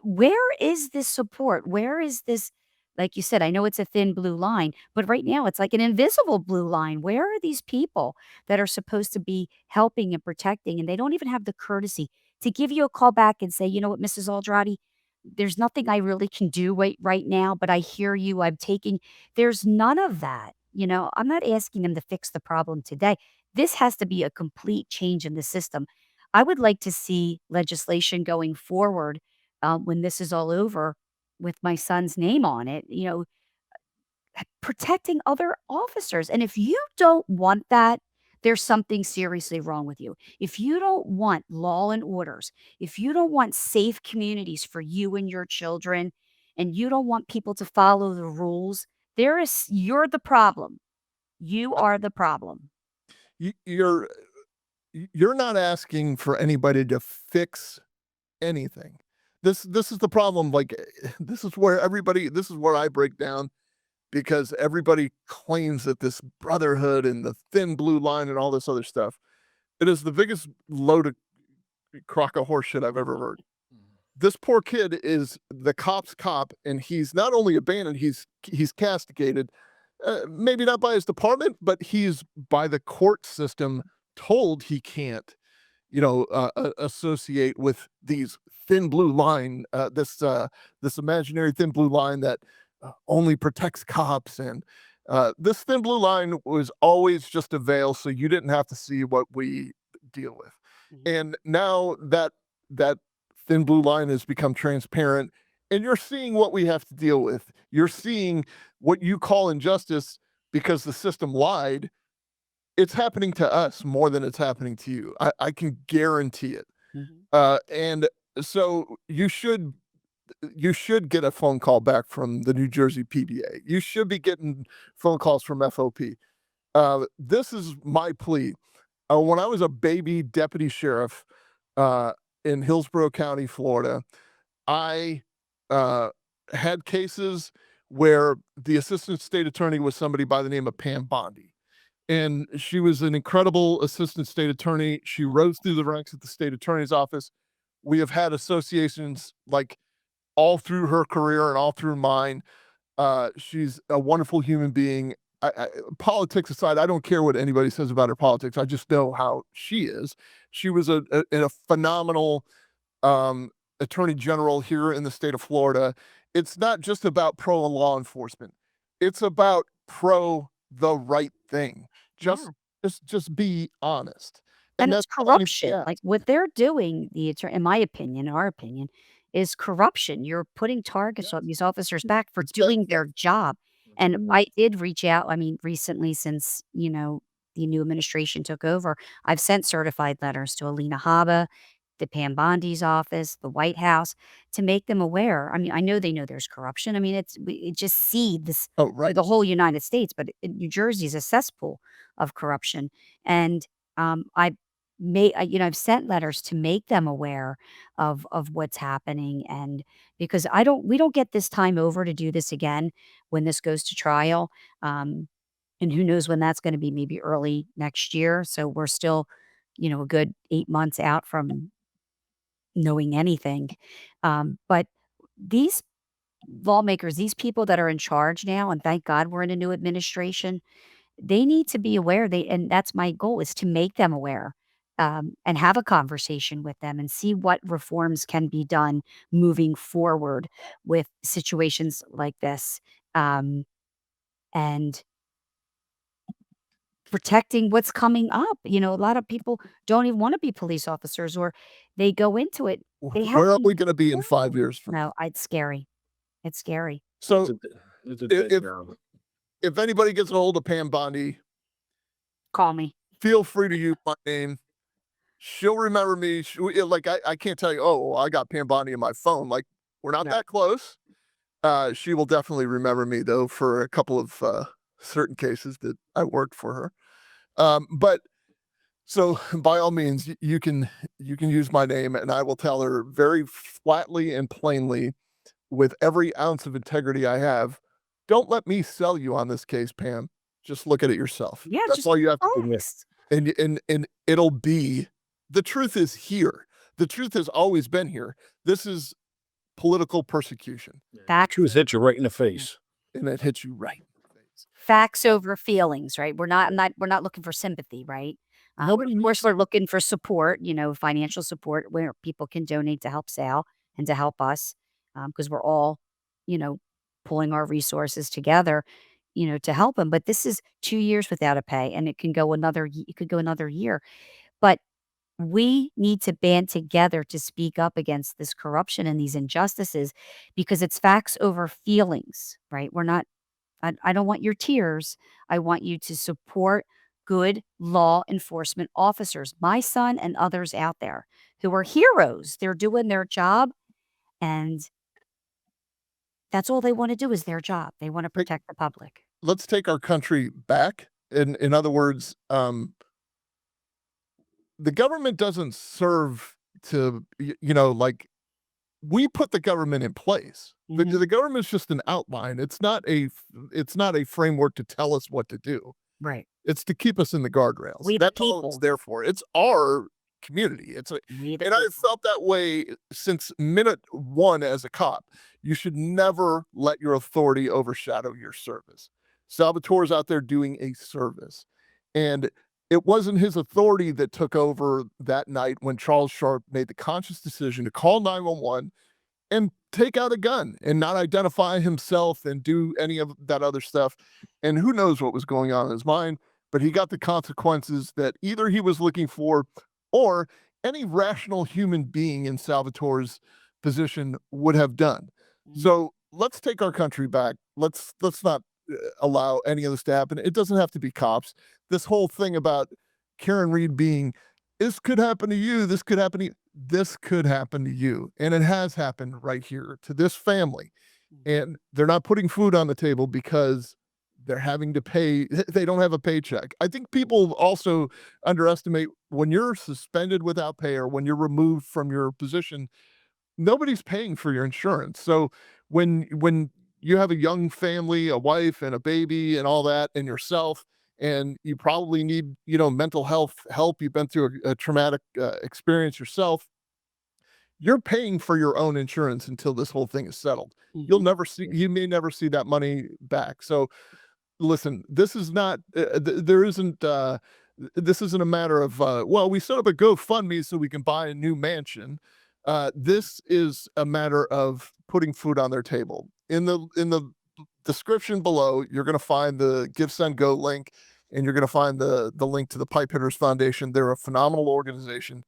where is this support? Where is this, like you said, I know it's a thin blue line, but right now it's like an invisible blue line. Where are these people that are supposed to be helping and protecting, and they don't even have the courtesy to give you a call back and say, "You know what, Mrs. Aldrati, there's nothing I really can do right now, but I hear you. I'm taking." There's none of that. I'm not asking them to fix the problem today. This has to be a complete change in the system. I would like to see legislation going forward, when this is all over, with my son's name on it, protecting other officers. And if you don't want that, there's something seriously wrong with you. If you don't want law and orders, if you don't want safe communities for you and your children, and you don't want people to follow the rules, you're the problem. You are the problem. You, you're not asking for anybody to fix anything. This is the problem. Like this is where I break down, because everybody claims that this brotherhood and the thin blue line and all this other stuff. It is the biggest load of crock of horse shit I've ever heard. This poor kid is the cop's cop, and he's not only abandoned, he's castigated. Maybe not by his department, but he's by the court system told he can't, associate with these thin blue line, this imaginary thin blue line that only protects cops. And this thin blue line was always just a veil, so you didn't have to see what we deal with. And now that thin blue line has become transparent, and you're seeing what we have to deal with. You're seeing what you call injustice because the system lied. It's happening to us more than it's happening to you. I can guarantee it. And so you should get a phone call back from the New Jersey PBA. You should be getting phone calls from FOP. This is my plea. When I was a baby deputy sheriff in Hillsborough County, Florida, I had cases where the assistant state attorney was somebody by the name of Pam Bondi. And she was an incredible assistant state attorney. She rose through the ranks at the state attorney's office. We have had associations like all through her career and all through mine. She's a wonderful human being. Politics aside, I don't care what anybody says about her politics. I just know how she is. She was a phenomenal attorney general here in the state of Florida. It's not just about pro law enforcement. It's about pro the right thing. Just just be honest. And it's That's all I need- corruption. yeah. Like, what they're doing, in my opinion, our opinion, is corruption. You're putting targets on these officers' back for doing their job. And I did reach out, I mean, recently since, the new administration took over, I've sent certified letters to Alina Habba, the Pam Bondi's office, the White House, to make them aware. I mean, I know they know there's corruption. I mean, it just seeds Oh, right. the whole United States, but New Jersey is a cesspool of corruption. And I've sent letters to make them aware of what's happening, and because we don't get this time over to do this again when this goes to trial. And who knows when that's going to be, maybe early next year. So we're still, a good 8 months out from knowing anything. But these lawmakers, these people that are in charge now, and thank God we're in a new administration, they need to be aware. And that's my goal, is to make them aware, and have a conversation with them and see what reforms can be done moving forward with situations like this. And protecting what's coming up. A lot of people don't even want to be police officers, or they go into it. They have Where are to- we going to be in 5 years from now? No, it's scary. It's scary. So It's a dead if job. if anybody gets a hold of Pam Bondi, Call me. feel free to use my name. She'll remember me. Like I can't tell you, oh, I got Pam Bondi in my phone. Like, we're not No. that close. She will definitely remember me, though, for a couple of certain cases that I worked for her. But so by all means, you can use my name, and I will tell her very flatly and plainly, with every ounce of integrity I have, don't let me sell you on this case, Pam. Just look at it yourself. Yeah, That's just all you have to do. facts. And it'll be, the truth is here. The truth has always been here. This is political persecution, Facts. Truth hits you right in the face. and it hits you right in the face. Facts over feelings, right? We're not looking for sympathy, right? Of course, we're looking for support, financial support where people can donate to help Sal and to help us, because we're all, pulling our resources together, to help him. But this is 2 years without a pay, and it could go another year. But we need to band together to speak up against this corruption and these injustices, because it's facts over feelings, right? I don't want your tears. I want you to support good law enforcement officers, my son and others out there who are heroes. They're doing their job, and that's all they want to do, is their job. They want to protect the public. Let's take our country back. In other words, the government doesn't serve to, like, we put the government in place. The government's just an outline. It's not a framework to tell us what to do. Right. It's to keep us in the guardrails. We the That's all it's people. there for. It's our community. We the And I've people. felt that way since minute one as a cop. You should never let your authority overshadow your service. Salvatore's out there doing a service. And it wasn't his authority that took over that night when Charles Sharpe made the conscious decision to call 911 and take out a gun and not identify himself and do any of that other stuff. And who knows what was going on in his mind, but he got the consequences that either he was looking for, or any rational human being in Salvatore's position would have done. So let's take our country back. Let's not allow any of this to happen. It doesn't have to be cops. This whole thing about Karen Reed being, this could happen to you, this could happen to you. This could happen to you. And it has happened right here to this family. And they're not putting food on the table because they're having to pay. They don't have a paycheck. I think people also underestimate, when you're suspended without pay, or when you're removed from your position, nobody's paying for your insurance. So when you have a young family, a wife and a baby and all that, and yourself, and you probably need, mental health help, you've been through a traumatic experience yourself, you're paying for your own insurance until this whole thing is settled. You may never see that money back. So listen, this is not, this isn't a matter of, well, we set up a GoFundMe so we can buy a new mansion. This is a matter of putting food on their table. In the description below, you're going to find the Give, Send, Go link, and you're going to find the link to the Pipe Hitters Foundation. They're a phenomenal organization,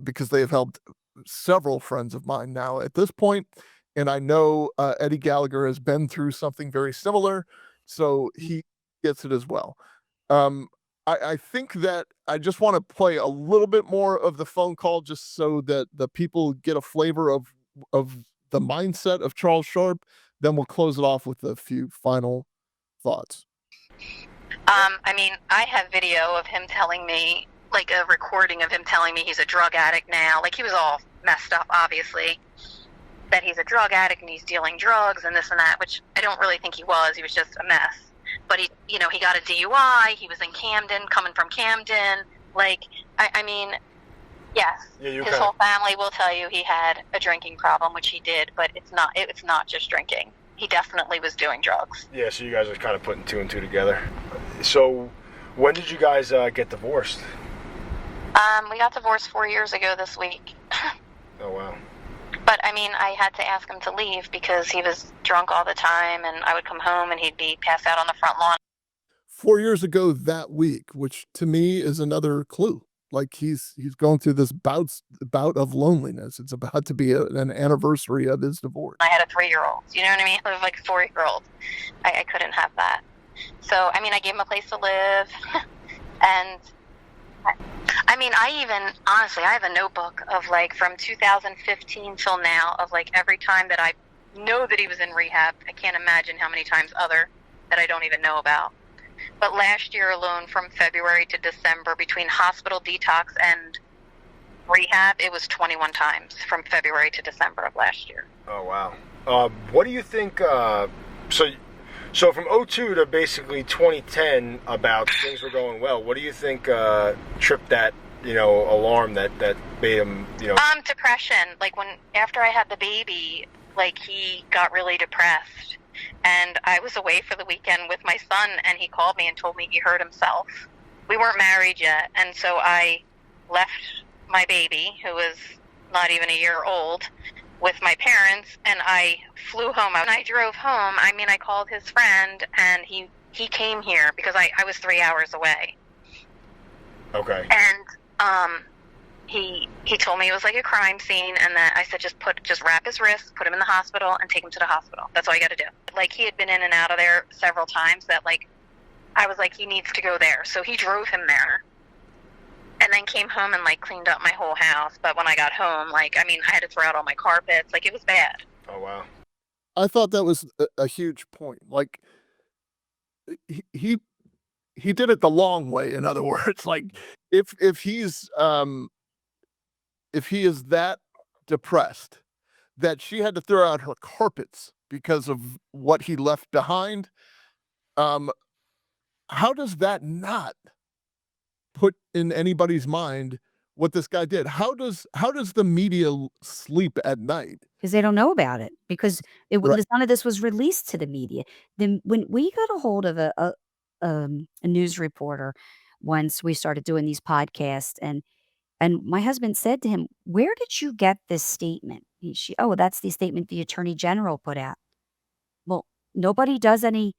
because they have helped several friends of mine now at this point, and I know Eddie Gallagher has been through something very similar, so he gets it as well. Um, I think that I just want to play a little bit more of the phone call just so that the people get a flavor of the mindset of Charles Sharpe. Then we'll close it off with a few final thoughts. I mean, I have video of him telling me, like a recording of him telling me he's a drug addict now. Like, he was all messed up, obviously, that he's a drug addict and he's dealing drugs and this and that, which I don't really think he was. He was just a mess. But he, you know, he got a DUI. He was in Camden, coming from Camden. Like, I mean, yes, his whole family will tell you he had a drinking problem, which he did, but it's not just drinking. He definitely was doing drugs. Yeah, so you guys are kind of putting two and two together. So when did you guys get divorced? We got divorced 4 years ago this week. Oh, wow. But, I mean, I had to ask him to leave because he was drunk all the time, and I would come home and he'd be passed out on the front lawn. 4 years ago that week, which to me is another clue. Like he's going through this bout of loneliness. It's about to be an anniversary of his divorce. I had a 3-year-old. You know what I mean? I was like a 4-year-old. I couldn't have that. So, I mean, I gave him a place to live. And, I mean, honestly, I have a notebook of, like, from 2015 till now of, like, every time that I know that he was in rehab. I can't imagine how many times other that I don't even know about. But last year alone, from February to December, between hospital detox and rehab, it was 21 times from February to December of last year. Oh, wow. What do you think, so from 2002 to basically 2010, about things were going well, what do you think tripped that, alarm that made him, Depression. Like, after I had the baby, like, he got really depressed. And I was away for the weekend with my son, and he called me and told me he hurt himself. We weren't married yet, and so I left my baby, who was not even a year old, with my parents, and I flew home. When I drove home, I mean, I called his friend, and he came here because I was 3 hours away. Okay. And he told me it was like a crime scene, and that I said just wrap his wrists, put him in the hospital, and take him to the hospital. That's all you got to do. Like, he had been in and out of there several times that, like, I was like, he needs to go there. So he drove him there, and then came home and, like, cleaned up my whole house. But when I got home, like, I mean, I had to throw out all my carpets. Like, it was bad. Oh, wow. I thought that was a huge point. Like, he did it the long way. In other words, like, if he is that depressed that she had to throw out her carpets because of what he left behind, how does that not put in anybody's mind what this guy did? How does the media sleep at night? Because they don't know about it, because Right. none of this was released to the media. Then when we got a hold of a news reporter once we started doing these podcasts, and my husband said to him, "Where did you get this statement?" "Oh, that's the statement the attorney general put out." Well, nobody does any,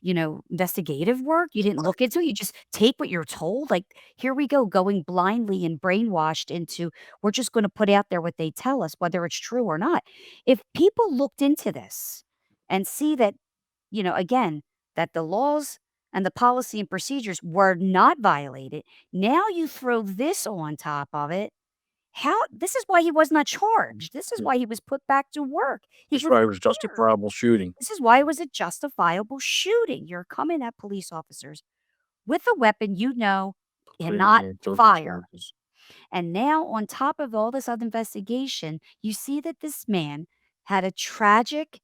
investigative work. You didn't look into it. You just take what you're told. Like, here we go, going blindly and brainwashed into, we're just going to put out there what they tell us, whether it's true or not. If people looked into this and see that, again, that the laws and the policy and procedures were not violated, now you throw this on top of it. This is why he was not charged. This is why he was put back to work. That's why it was justifiable shooting. This is why it was a justifiable shooting. You're coming at police officers with a weapon cannot fire. And now, on top of all this other investigation, you see that this man had a tragic,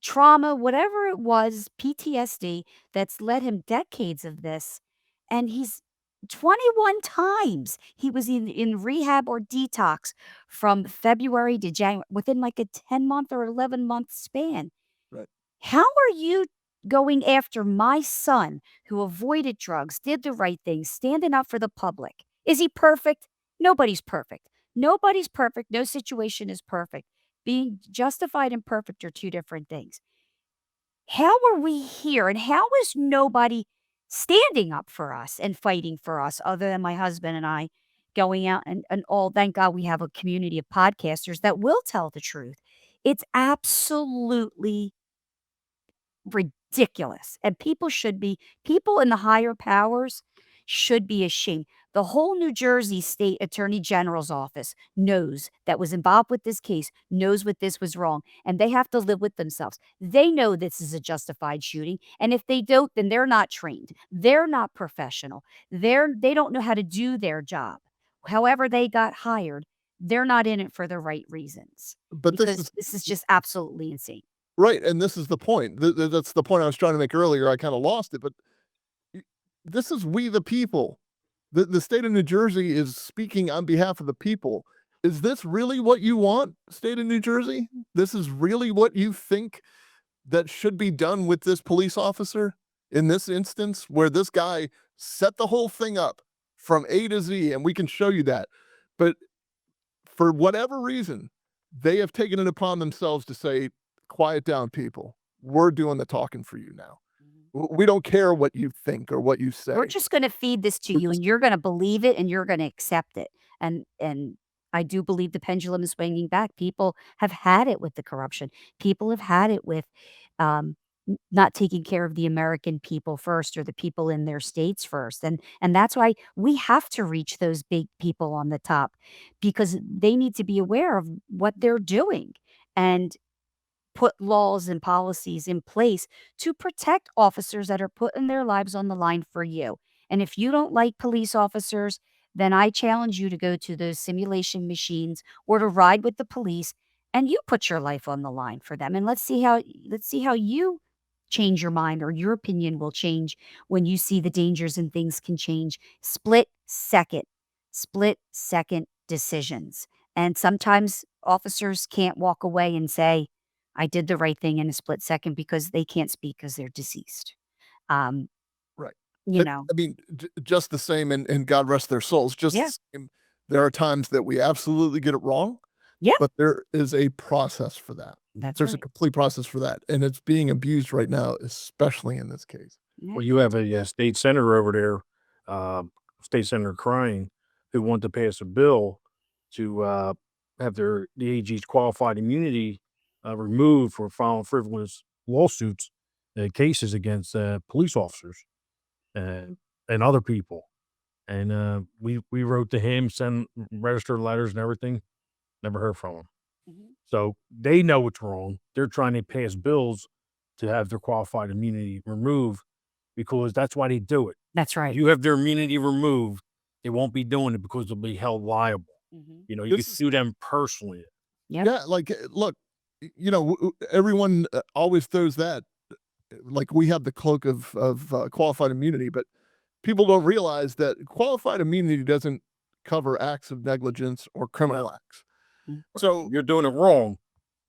trauma, whatever it was, PTSD, that's led him decades of this. And he's 21 times he was in rehab or detox from February to January, within like a 10-month or 11-month span. Right. How are you going after my son, who avoided drugs, did the right thing, standing up for the public? Is he perfect? Nobody's perfect. Nobody's perfect. No situation is perfect. Being justified and perfect are two different things. How are we here, and how is nobody standing up for us and fighting for us other than my husband and I going out and all, thank God we have a community of podcasters that will tell the truth. It's absolutely ridiculous. And people in the higher powers should be ashamed. The whole New Jersey State Attorney General's office knows that was involved with this case, knows what this was wrong, and they have to live with themselves. They know this is a justified shooting, and if they don't, then they're not trained. They're not professional. They don't know how to do their job. However they got hired, they're not in it for the right reasons. But Because this is just absolutely insane. right, and this is the point. That's the point I was trying to make earlier. I kind of lost it, but this is we the people. The state of New Jersey is speaking on behalf of the people. Is this really what you want, state of New Jersey? This is really what you think that should be done with this police officer in this instance, where this guy set the whole thing up from A to Z, and we can show you that. But for whatever reason, they have taken it upon themselves to say, quiet down, people. We're doing the talking for you now. We don't care what you think or what you say. We're just going to feed this to you, and you're going to believe it, and you're going to accept it. And I do believe the pendulum is swinging back. People have had it with the corruption. People have had it with not taking care of the American people first, or the people in their states first. And that's why we have to reach those big people on the top, because they need to be aware of what they're doing and put laws and policies in place to protect officers that are putting their lives on the line for you. And if you don't like police officers, then I challenge you to go to those simulation machines or to ride with the police, and you put your life on the line for them. And let's see how you change your mind, or your opinion will change when you see the dangers and things can change. Split second decisions. And sometimes officers can't walk away and say, I did the right thing in a split second, because they can't speak because they're deceased. Right. You know, I mean, just the same, and God rest their souls. Just Yeah. the same, there are times that we absolutely get it wrong. Yeah. But there is a process for that. That's There's a right. complete process for that, and it's being abused right now, especially in this case. Yeah. Well, you have a state senator over there, State Senator Crying, who wanted to pass a bill to have the AG's qualified immunity removed for filing frivolous lawsuits, cases against police officers and other people. And we wrote to him, sent registered letters and everything. Never heard from him. So they know it's wrong. They're trying to pass bills to have their qualified immunity removed, because that's why they do it. That's If right. you have their immunity removed, they won't be doing it because they'll be held liable. You know, you can This is- sue them personally. Yep. Yeah, like, look, everyone always throws that, like, we have the cloak of qualified immunity, but people don't realize that qualified immunity doesn't cover acts of negligence or criminal acts. So If you're doing it wrong,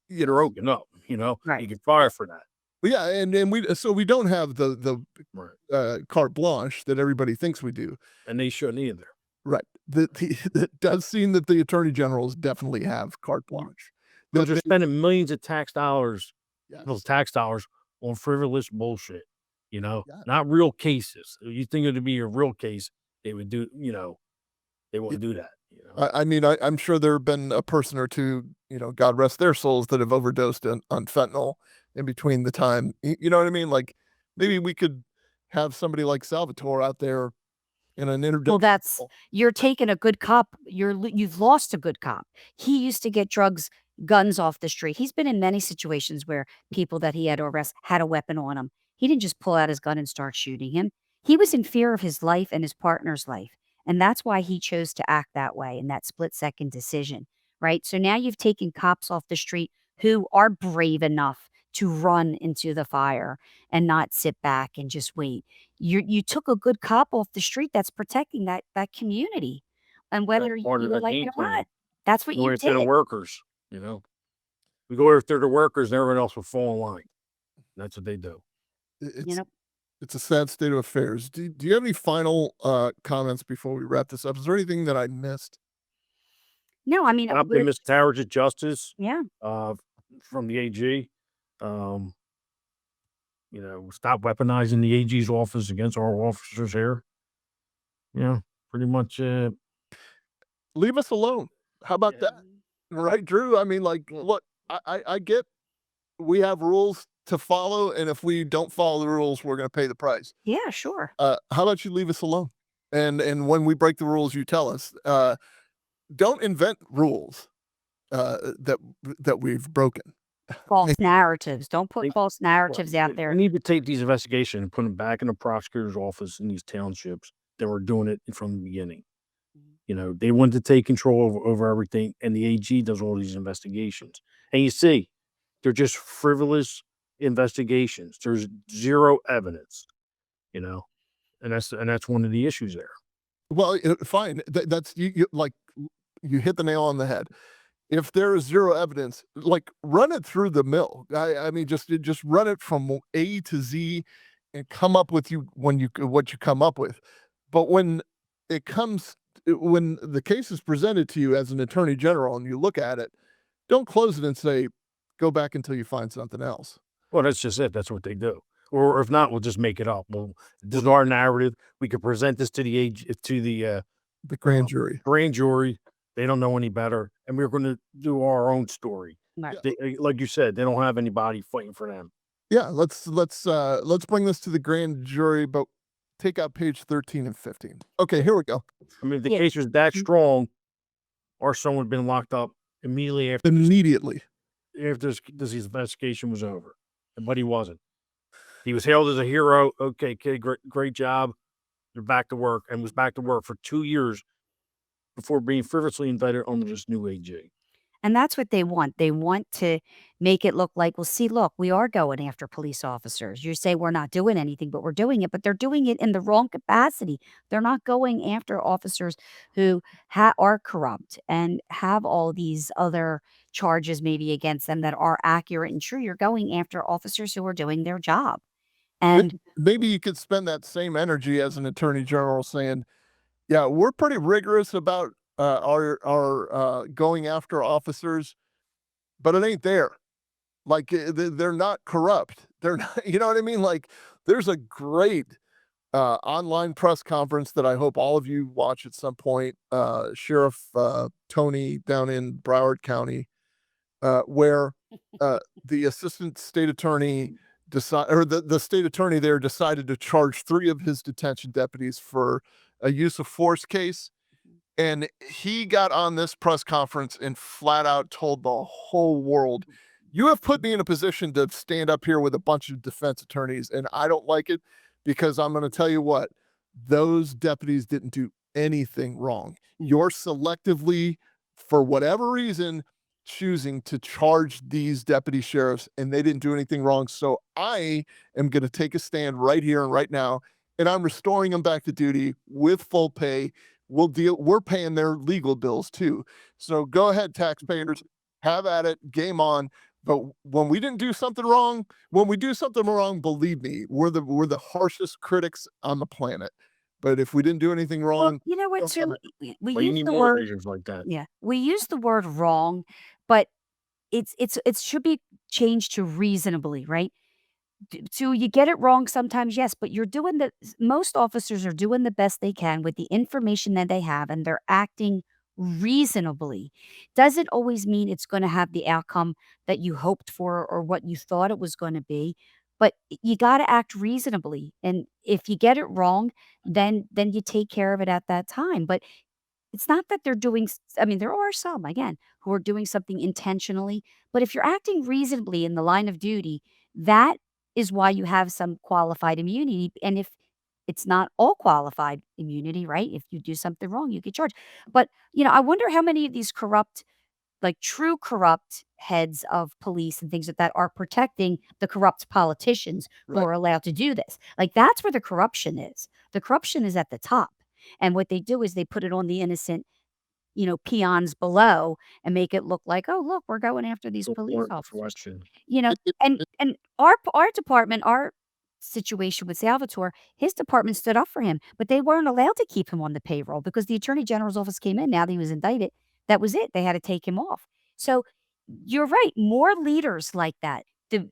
you you're open up. You know, Right. you get fired for that. yeah, and we don't have the Right. carte blanche that everybody thinks we do. And they shouldn't either. Right. It does seem that the attorney generals definitely have carte blanche. Because That they're spending millions of tax dollars, Yes. those tax dollars, on frivolous bullshit. You know, Yeah. not real cases. You think it would be a real case, they would do. You know, they wouldn't do that. You know, I mean, I'm sure there have been a person or two, God rest their souls, that have overdosed on fentanyl in between the time. You know what I mean? Like, maybe we could have somebody like Salvatore out there in an introduction. Well, you're taking a good cop. You've lost a good cop. He used to get guns off the street. He's been in many situations where people that he had to arrest had a weapon on him. He didn't just pull out his gun and start shooting him. He was in fear of his life and his partner's life. And that's why he chose to act that way in that split second decision, right? So now you've taken cops off the street who are brave enough to run into the fire and not sit back and just wait. You took a good cop off the street that's protecting that community, and whether you part of that like game it or plan. not, that's what go you after the did. workers. You know, we go after the workers, and everyone else will fall in line. That's what they do. It's, know? it's a sad state of affairs. Do you have any final comments before we wrap this up? Is there anything that I missed? No, I mean, Stop the miscarriage of justice. yeah, From the AG. You know, stop weaponizing the AG's office against our officers here. Yeah, pretty much. leave us alone. How about Yeah. that? Right, Drew? I mean, like, look, I get we have rules to follow, and if we don't follow the rules, we're going to pay the price. Yeah, sure. How about you leave us alone? And when we break the rules, you tell us. Don't invent rules that we've broken. False narratives. Don't put They- false narratives out We there. need to take these investigations and put them back in the prosecutor's office in these townships that were doing it from the beginning. You know, they wanted to take control over everything, and the AG does all these investigations. And you see, they're just frivolous investigations. There's zero evidence, you know, and that's one of the issues there. Well, fine. That's you like you hit the nail on the head. If there is zero evidence, like run it through the mill. I mean, just run it from A to Z, and come up with what you come up with. But when when the case is presented to you as an attorney general and you look at it, don't close it and say, "Go back until you find something else." Well, that's just it. That's what they do. Or if not, we'll just make it up. Well, this is our narrative. We could present this to the The grand jury. grand jury. They don't know any better, and we're going to do our own story. Right. Like you said, they don't have anybody fighting for them. Yeah, let's bring this to the grand jury, but take out page 13 and 15. Okay, here we go. I mean, if the Yeah. case was that strong, or someone had been locked up immediately after this investigation was over, but he wasn't. He was hailed as a hero. Okay, kid, great job. You're back to work, and was back to work for 2 years before being frivolously indicted under this new AG. And that's what they want. They want to make it look like, well, see, look, we are going after police officers. You say we're not doing anything, but we're doing it. But they're doing it in the wrong capacity. They're not going after officers who are corrupt and have all these other charges maybe against them that are accurate and true. You're going after officers who are doing their job. And Maybe you could spend that same energy as an attorney general saying, "Yeah, we're pretty rigorous about our going after officers, but it ain't there. Like they're not corrupt. They're not. You know what I mean? Like there's a great online press conference that I hope all of you watch at some point. Sheriff Tony down in Broward County, where the assistant state attorney the state attorney there decided to charge 3 of his detention deputies for a use of force case. And he got on this press conference and flat out told the whole world, "You have put me in a position to stand up here with a bunch of defense attorneys, and I don't like it because I'm going to tell you what, those deputies didn't do anything wrong. You're selectively, for whatever reason, choosing to charge these deputy sheriffs, and they didn't do anything wrong. So I am going to take a stand right here and right now, and I'm restoring them back to duty with full pay. We're paying their legal bills too. So go ahead, taxpayers, have at it, game on." But when we didn't do something wrong, when we do something wrong, believe me, we're the harshest critics on the planet. But if we didn't do anything well, wrong, you know what, don't too? come at- We Well, you use need the more word, measures like that. yeah, we use the word wrong, but it should be changed to reasonably, right? So you get it wrong sometimes, yes, but most officers are doing the best they can with the information that they have, and they're acting reasonably. Doesn't always mean it's going to have the outcome that you hoped for or what you thought it was going to be, but you got to act reasonably. And if you get it wrong, then you take care of it at that time. But it's not that they're doing I mean, there are some, again, who are doing something intentionally, but if you're acting reasonably in the line of duty, that is why you have some qualified immunity, and if it's not all qualified immunity, right? If you do something wrong, you get charged. But, I wonder how many of these corrupt, like true corrupt heads of police and things like that are protecting the corrupt politicians who Right. are allowed to do this. Like that's where the corruption is. The corruption is at the top. And what they do is they put it on the innocent, peons below and make it look like, oh, look, we're going after these police Support officers. deflection. And our department, our situation with Salvatore, his department stood up for him, but they weren't allowed to keep him on the payroll because the attorney general's office came in. Now that he was indicted, that was it. They had to take him off. So you're right. More leaders like that, the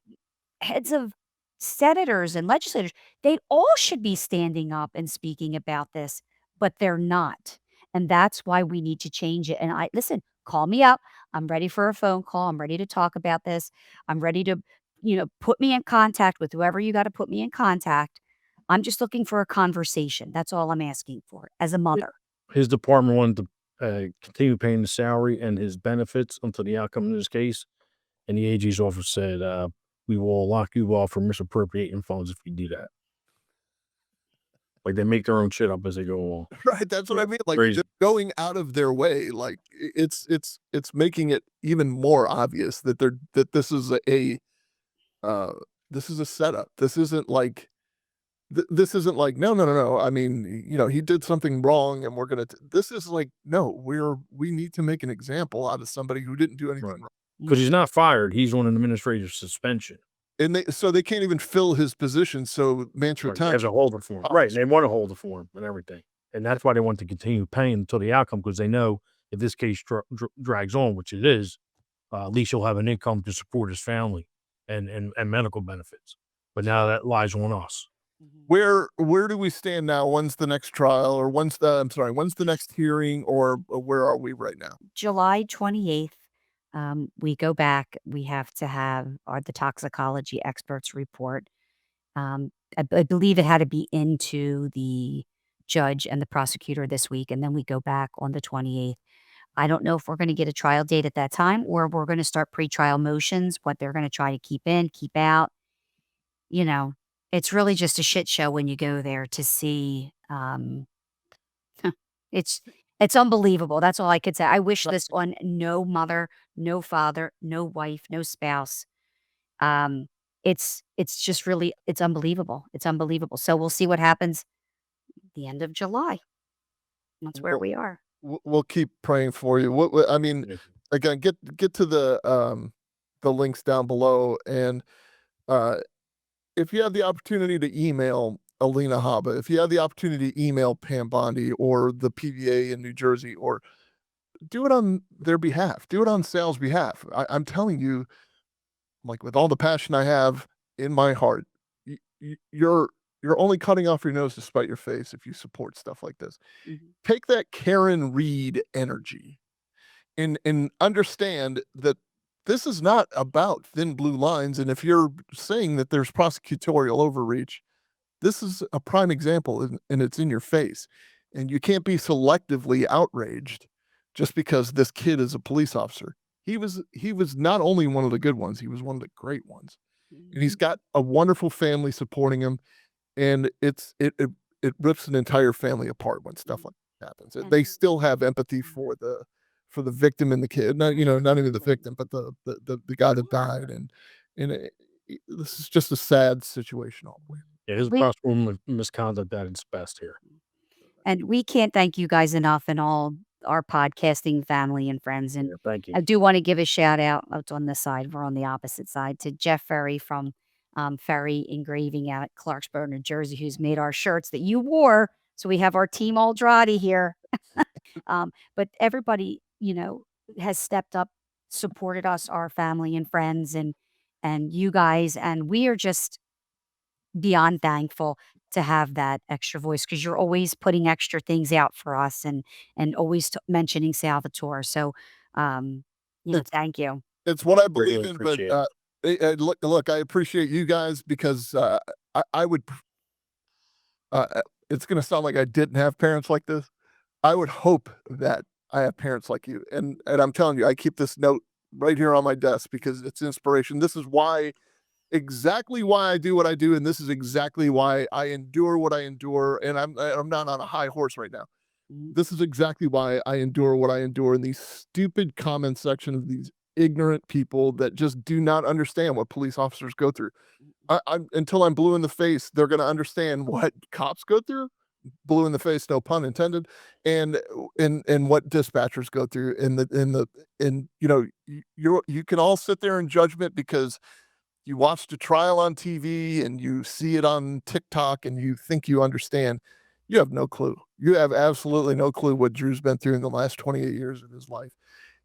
heads of senators and legislators, they all should be standing up and speaking about this, but they're not. And that's why we need to change it. And listen, call me up. I'm ready for a phone call. I'm ready to talk about this. I'm ready to, put me in contact with whoever you got to put me in contact. I'm just looking for a conversation. That's all I'm asking for as a mother. His department wanted to continue paying the salary and his benefits until the outcome of this case. And the AG's office said, we will lock you off for misappropriating funds if you do that. Like, they make their own shit up as they go along. Right, that's what I mean. Like, Crazy. they're going out of their way. Like, it's making it even more obvious that this is a setup. This isn't like no. I mean, he did something wrong, and we're gonna. This is like, no, we need to make an example out of somebody who didn't do anything wrong. Because he's not fired, he's on an administrative suspension. And they can't even fill his position. So Mantua Township As a holder for him, right? And they want to hold it for him and everything, and that's why they want to continue paying until the outcome, because they know if this case drags on, which it is, at least he'll have an income to support his family and medical benefits. But now that lies on us. Where do we stand now? When's the next trial, or when's the next hearing, or where are we right now? July 28th. We go back. We have to have the toxicology experts report. I believe it had to be into the judge and the prosecutor this week, and then we go back on the 28th. I don't know if we're going to get a trial date at that time, or we're going to start pretrial motions, what they're going to try to keep in, keep out. It's really just a shit show when you go there to see. It's unbelievable. That's all I could say. I wish this on no mother, no father, no wife, no spouse. It's just really, it's unbelievable. It's unbelievable. So we'll see what happens at the end of July. That's where we are. We'll keep praying for you. I mean, again, get to the links down below, and if you have the opportunity to email Alina Haba, if you have the opportunity to email Pam Bondi or the PVA in New Jersey, or do it on their behalf, do it on Sal's behalf. I'm telling you, like, with all the passion I have in my heart, you're only cutting off your nose to spite your face if you support stuff like this. Mm-hmm. Take that Karen Reed energy and understand that this is not about thin blue lines. And if you're saying that there's prosecutorial overreach, this is a prime example, and it's in your face. And you can't be selectively outraged just because this kid is a police officer. He was not only one of the good ones, he was one of the great ones. And he's got a wonderful family supporting him. And it rips an entire family apart when stuff like that happens. They still have empathy for the victim and the kid. Not even the victim, but the guy that died. And this is just a sad situation all the way. Yeah, his possible misconduct at its best here. And we can't thank you guys enough, and all our podcasting family and friends. And thank you. I do want to give a shout out. It's on this side. We're on the opposite side, to Jeff Ferry from Ferry Engraving out at Clarksboro, New Jersey, who's made our shirts that you wore. So we have our team Oldrati here. But everybody, has stepped up, supported us, our family and friends, and you guys. And we are just beyond thankful to have that extra voice, because you're always putting extra things out for us, and always mentioning Salvatore. So, thank you. It's what I believe Really in, but appreciate look, I appreciate you guys, because I would. It's going to sound like I didn't have parents like this. I would hope that I have parents like you, and I'm telling you, I keep this note right here on my desk because it's inspiration. This is exactly why I do what I do, and this is exactly why I endure what I endure. And I'm not on a high horse right now. This is exactly why I endure what I endure in these stupid comment section of these ignorant people that just do not understand what police officers go through. Until I'm blue in the face, they're going to understand what cops go through. Blue in the face, no pun intended, and what dispatchers go through. You can all sit there in judgment because you watched a trial on TV and you see it on TikTok and you think you understand. You have no clue. You have absolutely no clue what Drew's been through in the last 28 years of his life,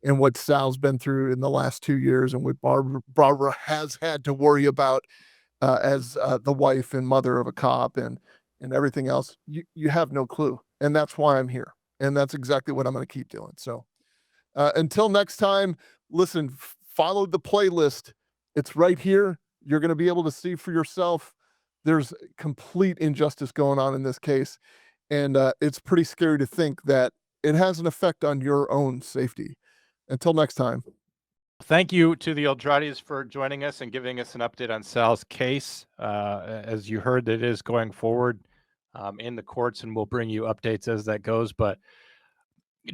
and what Sal's been through in the last 2 years, and what Barbara has had to worry about as the wife and mother of a cop, and everything else. You have no clue. And that's why I'm here. And that's exactly what I'm going to keep doing. So until next time, listen, follow the playlist. It's right here. You're going to be able to see for yourself. There's complete injustice going on in this case. And it's pretty scary to think that it has an effect on your own safety. Until next time. Thank you to the Oldratis for joining us and giving us an update on Sal's case. As you heard, it is going forward in the courts, and we'll bring you updates as that goes. But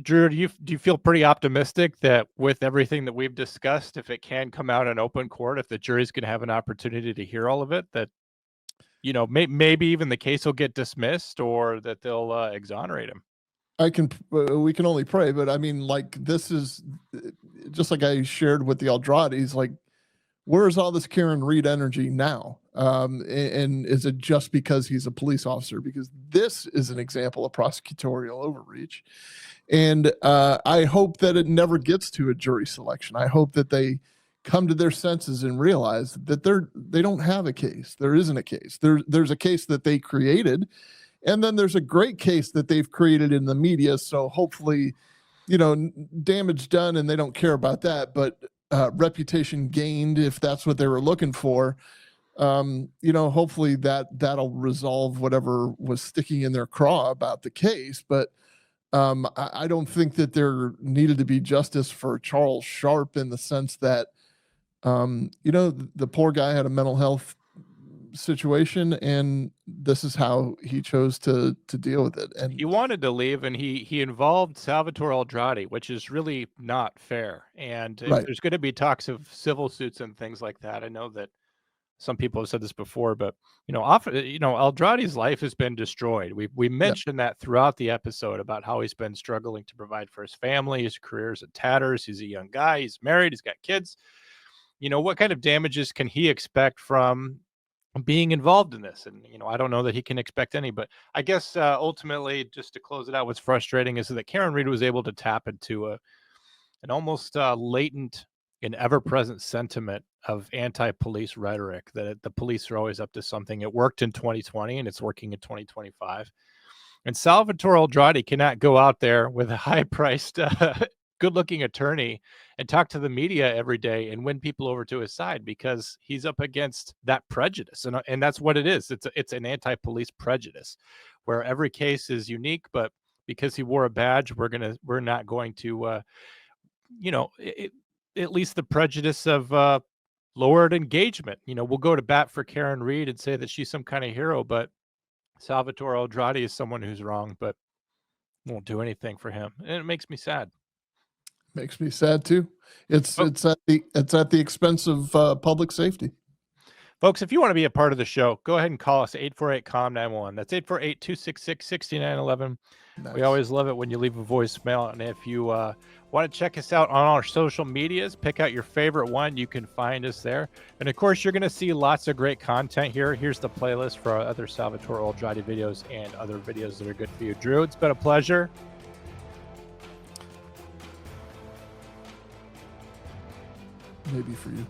Drew, do you feel pretty optimistic that with everything that we've discussed, if it can come out in open court, if the jury's going to have an opportunity to hear all of it, that maybe even the case will get dismissed, or that they'll exonerate him? We can only pray, but I mean, like, this is just like I shared with the Oldratis, like, where's all this Karen Reed energy now? And is it just because he's a police officer? Because this is an example of prosecutorial overreach. And I hope that it never gets to a jury selection. I hope that they come to their senses and realize that they don't have a case. There isn't a case. There's a case that they created. And then there's a great case that they've created in the media. So hopefully, damage done, and they don't care about that, but reputation gained, if that's what they were looking for. Hopefully that'll resolve whatever was sticking in their craw about the case. But I don't think that there needed to be justice for Charles Sharpe, in the sense that, the poor guy had a mental health situation, and this is how he chose to deal with it. And he wanted to leave, and he involved Salvatore Oldrati, which is really not fair. And if Right. there's going to be talks of civil suits and things like that, I know that some people have said this before, but often, Oldrati's life has been destroyed. We mentioned that throughout the episode about how he's been struggling to provide for his family. His career's in tatters. He's a young guy. He's married. He's got kids. What kind of damages can he expect from being involved in this? And I don't know that he can expect any, but I guess ultimately, just to close it out, what's frustrating is that Karen Reed was able to tap into an almost latent and ever-present sentiment of anti-police rhetoric, that the police are always up to something. It worked in 2020, and it's working in 2025. And Salvatore Oldrati cannot go out there with a high-priced, good-looking attorney and talk to the media every day and win people over to his side, because he's up against that prejudice. And that's what it is. It's an anti-police prejudice, where every case is unique, but because he wore a badge, we're not going to, at least the prejudice of lowered engagement. We'll go to bat for Karen Reed and say that she's some kind of hero, but Salvatore Oldrati is someone who's wrong, but won't do anything for him. And it makes me sad. Makes me sad too. It's at the expense of public safety. Folks, if you want to be a part of the show, go ahead and call us 848-COMM-911. That's 848-266-6911. Nice. We always love it when you leave a voicemail. And if you want to check us out on our social medias, pick out your favorite one. You can find us there. And of course, you're going to see lots of great content here. Here's the playlist for our other Salvatore Oldrati videos and other videos that are good for you. Drew, it's been a pleasure. Maybe for you.